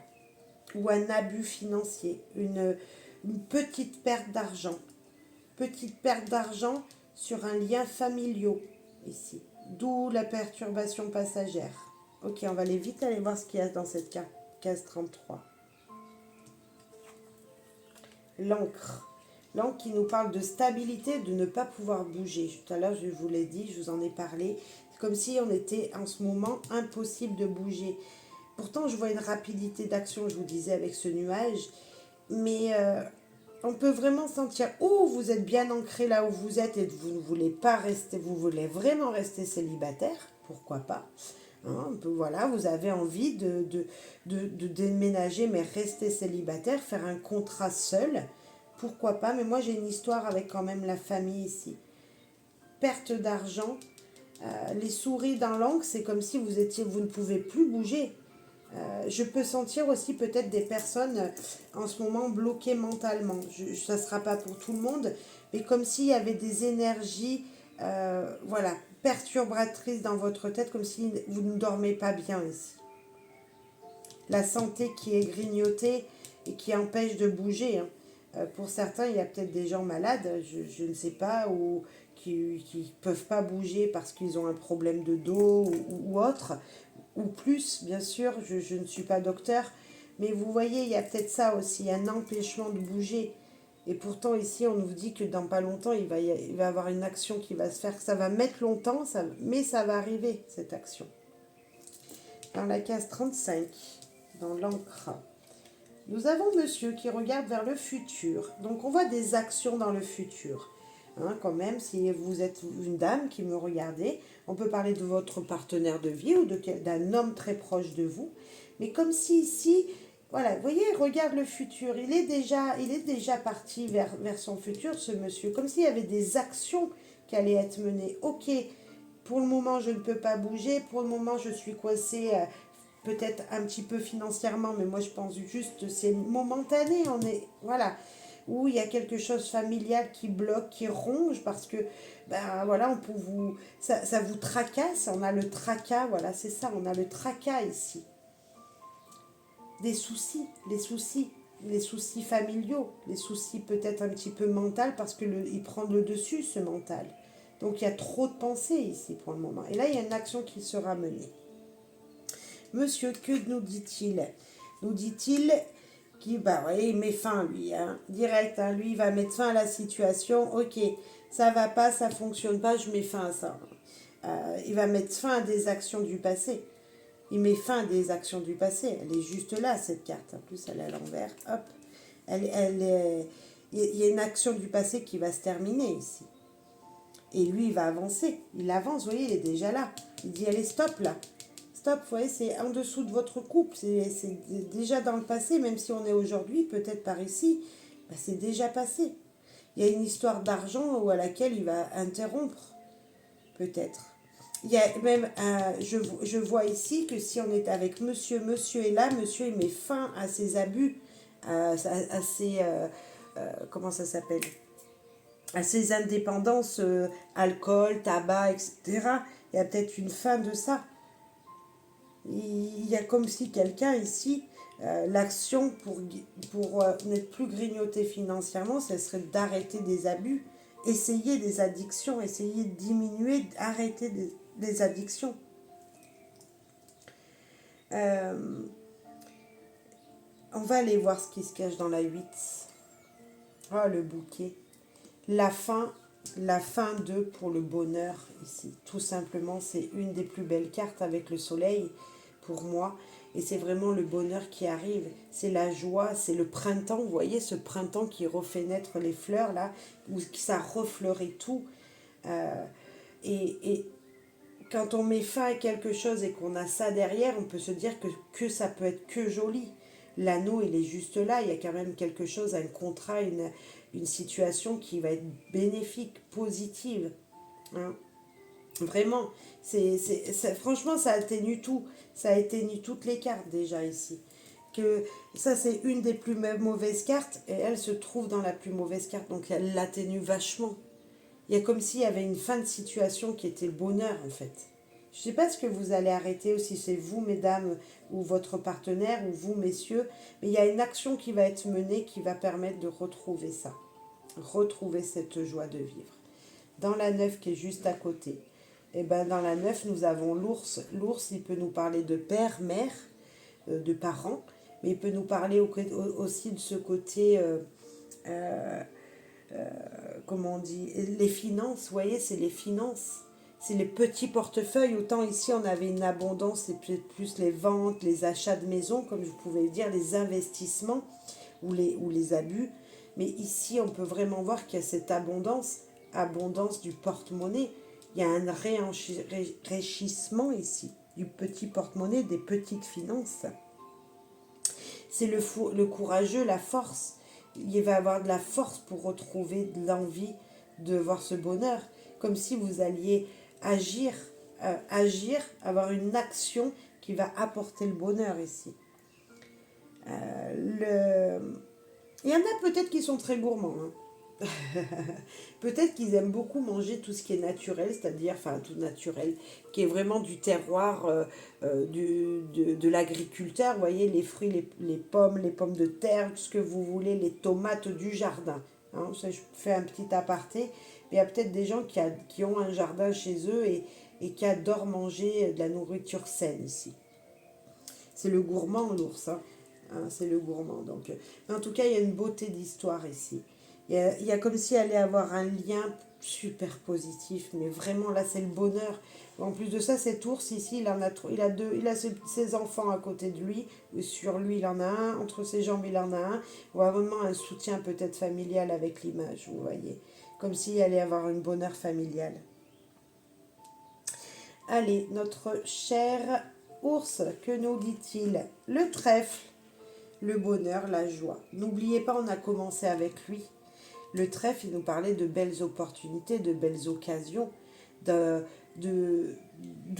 Ou un abus financier. Une petite perte d'argent. Petite perte d'argent sur un lien familial ici. D'où la perturbation passagère. Ok, on va aller vite aller voir ce qu'il y a dans cette case 33. L'encre. L'encre qui nous parle de stabilité, de ne pas pouvoir bouger. Tout à l'heure, je vous l'ai dit, je vous en ai parlé. C'est comme si on était en ce moment impossible de bouger. Pourtant, je vois une rapidité d'action, je vous disais, avec ce nuage. Mais on peut vraiment sentir, vous êtes bien ancré là où vous êtes et vous ne voulez pas rester, vous voulez vraiment rester célibataire, pourquoi pas. Hein, voilà, vous avez envie de déménager, mais rester célibataire, faire un contrat seul, pourquoi pas. Mais moi, j'ai une histoire avec quand même la famille ici. Perte d'argent, les souris dans l'encre, c'est comme si vous ne pouvez plus bouger. Je peux sentir aussi peut-être des personnes en ce moment bloquées mentalement. Ça ne sera pas pour tout le monde, mais comme s'il y avait des énergies perturbatrices dans votre tête, comme si vous ne dormez pas bien ici. La santé qui est grignotée et qui empêche de bouger. Hein. Pour certains, il y a peut-être des gens malades, je ne sais pas, ou qui ne peuvent pas bouger parce qu'ils ont un problème de dos ou autre. Ou plus, bien sûr, je ne suis pas docteur, mais vous voyez, il y a peut-être ça aussi, un empêchement de bouger. Et pourtant, ici, on nous dit que dans pas longtemps, il va y avoir une action qui va se faire. Ça va mettre longtemps, mais ça va arriver, cette action. Dans la case 35, dans l'encre, nous avons monsieur qui regarde vers le futur. Donc, on voit des actions dans le futur. Hein, quand même, si vous êtes une dame qui me regardez, on peut parler de votre partenaire de vie ou d'un homme très proche de vous. Mais comme si ici, voilà, vous voyez, regarde le futur. Il est déjà parti vers son futur, ce monsieur. Comme s'il y avait des actions qui allaient être menées. Ok, pour le moment, je ne peux pas bouger. Pour le moment, je suis coincée peut-être un petit peu financièrement. Mais moi, je pense juste c'est momentané. Voilà. Où il y a quelque chose familial qui bloque, qui ronge, parce que, voilà, ça vous tracasse, on a le tracas, voilà, c'est ça, on a le tracas ici. Des soucis, les soucis, les soucis familiaux, les soucis peut-être un petit peu mentaux parce il prend le dessus, ce mental. Donc il y a trop de pensées ici pour le moment. Et là, il y a une action qui sera menée. Monsieur, que nous dit-il? Nous dit-il qu'il il met fin, lui, hein, direct. Hein, lui, il va mettre fin à la situation. Ok, ça va pas, ça fonctionne pas, je mets fin à ça. Il va mettre fin à des actions du passé. Il met fin à des actions du passé. Elle est juste là, cette carte. En plus, elle est à l'envers. Hop. Il y a une action du passé qui va se terminer ici. Et lui, il va avancer. Il avance, vous voyez, il est déjà là. Il dit, allez, stop là. Stop, vous voyez, c'est en dessous de votre couple. C'est déjà dans le passé, même si on est aujourd'hui, peut-être par ici, c'est déjà passé. Il y a une histoire d'argent à laquelle il va interrompre, peut-être. Il y a même, je vois ici que si on est avec monsieur est là, monsieur il met fin à ses abus, à ses, comment ça s'appelle, à ses indépendances, alcool, tabac, etc. Il y a peut-être une fin de ça. Il y a comme si quelqu'un ici, l'action pour n'être plus grignoté financièrement, ce serait d'arrêter des abus, essayer des addictions, essayer de diminuer, arrêter des addictions. On va aller voir ce qui se cache dans la 8. Oh, le bouquet. La fin pour le bonheur ici. Tout simplement, c'est une des plus belles cartes avec le soleil pour moi. Et c'est vraiment le bonheur qui arrive. C'est la joie, c'est le printemps. Vous voyez ce printemps qui refait naître les fleurs là, où ça refleurit tout. Et quand on met fin à quelque chose et qu'on a ça derrière, on peut se dire que ça peut être que joli. L'anneau, il est juste là. Il y a quand même quelque chose, un contrat, une situation qui va être bénéfique, positive. Hein. Vraiment, franchement, ça atténue tout. Ça atténue toutes les cartes déjà ici. Que ça, c'est une des plus mauvaises cartes et elle se trouve dans la plus mauvaise carte. Donc, elle l'atténue vachement. Il y a comme s'il y avait une fin de situation qui était le bonheur, en fait. Je ne sais pas ce que vous allez arrêter, ou si c'est vous, mesdames, ou votre partenaire, ou vous, messieurs, mais il y a une action qui va être menée qui va permettre de retrouver ça. Retrouver cette joie de vivre. Dans la 9 qui est juste à côté, et ben dans la 9, nous avons l'ours. L'ours, il peut nous parler de père, mère, de parents, mais il peut nous parler aussi de ce côté... comment on dit, les finances, vous voyez, c'est les finances, c'est les petits portefeuilles. Autant ici on avait une abondance, c'est peut-être plus les ventes, les achats de maison, comme je pouvais dire, les investissements ou les abus. Mais ici on peut vraiment voir qu'il y a cette abondance du porte-monnaie. Il y a un réenrichissement ici du petit porte-monnaie, des petites finances. C'est le courageux, la force. Il va avoir de la force pour retrouver de l'envie de voir ce bonheur. Comme si vous alliez agir, avoir une action qui va apporter le bonheur ici. Il y en a peut-être qui sont très gourmands. Hein. Peut-être qu'ils aiment beaucoup manger tout ce qui est naturel, c'est-à-dire, enfin tout naturel, qui est vraiment du terroir de l'agriculteur. Vous voyez, les fruits, les pommes de terre, tout ce que vous voulez, les tomates du jardin. Hein, ça, je fais un petit aparté. Mais il y a peut-être des gens qui ont un jardin chez eux et qui adorent manger de la nourriture saine ici. C'est le gourmand, l'ours. Hein. Hein, c'est le gourmand. Donc, en tout cas, il y a une beauté d'histoire ici. Il y a comme si elle allait avoir un lien super positif, mais vraiment là c'est le bonheur. En plus de ça, cet ours ici, il a ses enfants à côté de lui, sur lui il en a un, entre ses jambes il en a un. On voit vraiment un soutien peut-être familial avec l'image, vous voyez, comme s'il allait avoir un bonheur familial. Allez, notre cher ours, que nous dit-il? Le trèfle, le bonheur, la joie. N'oubliez pas, on a commencé avec lui. Le trèfle, il nous parlait de belles opportunités, de belles occasions, de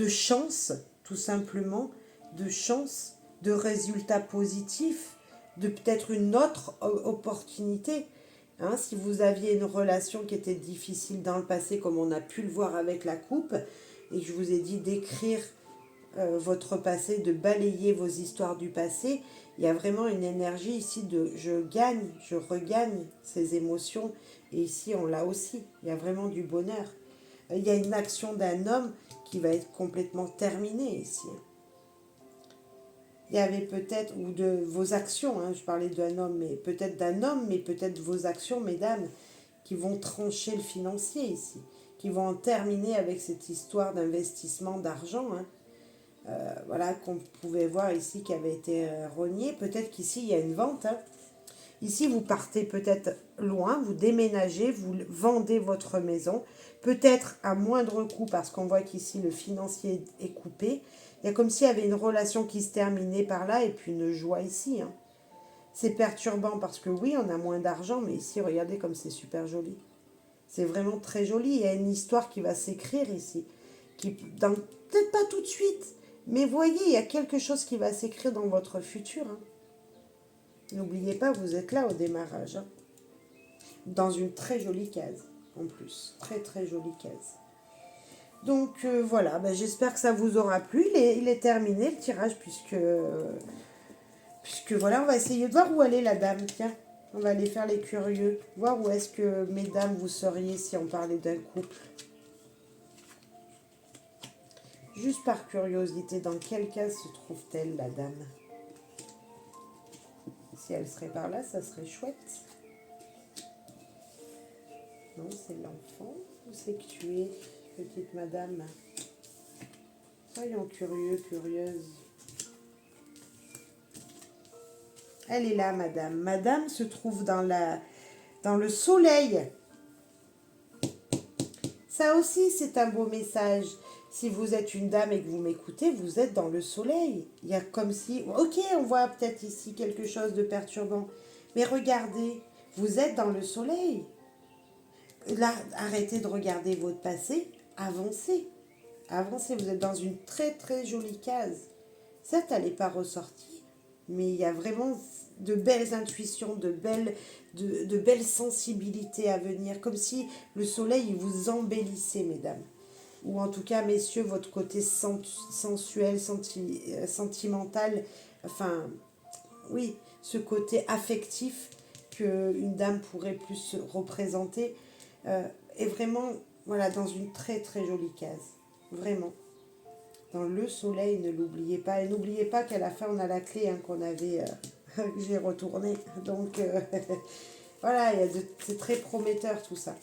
chance, tout simplement, de chance, de résultats positifs, de peut-être une autre opportunité. Hein, si vous aviez une relation qui était difficile dans le passé, comme on a pu le voir avec la coupe, et je vous ai dit d'écrire votre passé, de balayer vos histoires du passé. Il y a vraiment une énergie ici de je gagne, je regagne ces émotions. Et ici, on l'a aussi. Il y a vraiment du bonheur. Il y a une action d'un homme qui va être complètement terminée ici. Il y avait peut-être, ou de vos actions, hein, je parlais d'un homme, mais peut-être vos actions, mesdames, qui vont trancher le financier ici, qui vont en terminer avec cette histoire d'investissement d'argent, hein. Voilà, qu'on pouvait voir ici qui avait été rogné. Peut-être qu'ici, il y a une vente, hein. Ici, vous partez peut-être loin, vous déménagez, vous vendez votre maison, peut-être à moindre coût parce qu'on voit qu'ici le financier est coupé. Il y a comme s'il y avait une relation qui se terminait par là et puis une joie ici, hein. C'est perturbant parce que oui, on a moins d'argent, mais ici, regardez comme c'est super joli. C'est vraiment très joli. Il y a une histoire qui va s'écrire ici. Peut-être pas tout de suite, mais voyez, il y a quelque chose qui va s'écrire dans votre futur, hein. N'oubliez pas, vous êtes là au démarrage, hein. Dans une très jolie case, en plus. Très, très jolie case. Donc voilà, ben, j'espère que ça vous aura plu. Il est terminé le tirage puisque voilà, on va essayer de voir où elle est la dame. Tiens, on va aller faire les curieux. Voir où est-ce que, mesdames, vous seriez si on parlait d'un couple. Juste par curiosité, dans quelle case se trouve-t-elle la dame? Si elle serait par là, ça serait chouette. Non, c'est l'enfant. Où c'est que tu es, petite madame? Soyons curieux, curieuses. Elle est là, madame. Madame se trouve dans le soleil. Ça aussi, c'est un beau message. Si vous êtes une dame et que vous m'écoutez, vous êtes dans le soleil. Il y a comme si... Ok, on voit peut-être ici quelque chose de perturbant. Mais regardez, vous êtes dans le soleil. Là, arrêtez de regarder votre passé. Avancez. Avancez, vous êtes dans une très très jolie case. Certes, elle n'est pas ressortie, mais il y a vraiment de belles intuitions, de belles sensibilités à venir, comme si le soleil vous embellissait, mesdames. Ou en tout cas, messieurs, votre côté sensuel, sentimental, enfin, oui, ce côté affectif qu'une dame pourrait plus représenter, est vraiment, voilà, dans une très très jolie case. Vraiment. Dans le soleil, ne l'oubliez pas. Et n'oubliez pas qu'à la fin, on a la clé, hein, qu'on avait, que j'ai retournée. Donc, voilà, c'est très prometteur tout ça.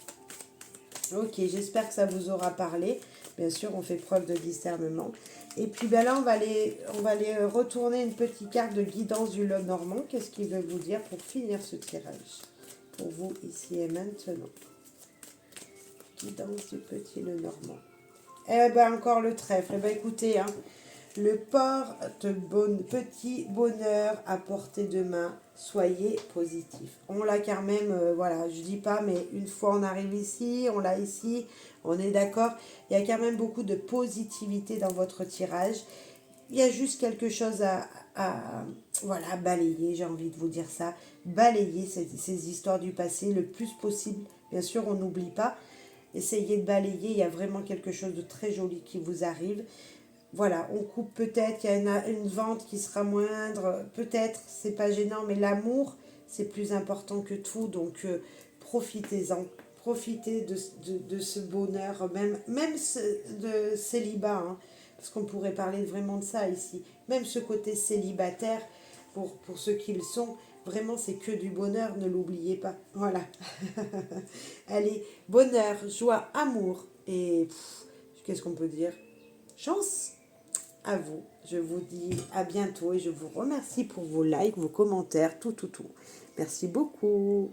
Ok, j'espère que ça vous aura parlé. Bien sûr, on fait preuve de discernement. Et puis ben là, on va aller retourner une petite carte de guidance du Lenormand. Qu'est-ce qu'il veut vous dire pour finir ce tirage? Pour vous, ici et maintenant. Guidance du petit Lenormand. Eh ben, encore le trèfle. Eh ben, écoutez, hein, le petit bonheur à portée de main. Soyez positif. On l'a quand même, voilà, je dis pas, mais une fois on arrive ici, on l'a ici, on est d'accord. Il y a quand même beaucoup de positivité dans votre tirage. Il y a juste quelque chose voilà, balayer, j'ai envie de vous dire ça. Balayer ces histoires du passé le plus possible. Bien sûr, on n'oublie pas. Essayez de balayer, il y a vraiment quelque chose de très joli qui vous arrive. Voilà, on coupe peut-être, il y a une vente qui sera moindre, peut-être, c'est pas gênant, mais l'amour, c'est plus important que tout, donc profitez-en. Profitez de ce bonheur, même de célibat, hein, parce qu'on pourrait parler vraiment de ça ici. Même ce côté célibataire, pour ceux qui le sont, vraiment c'est que du bonheur, ne l'oubliez pas. Voilà. Allez, bonheur, joie, amour, et qu'est-ce qu'on peut dire? Chance à vous. Je vous dis à bientôt et je vous remercie pour vos likes, vos commentaires, tout. Merci beaucoup.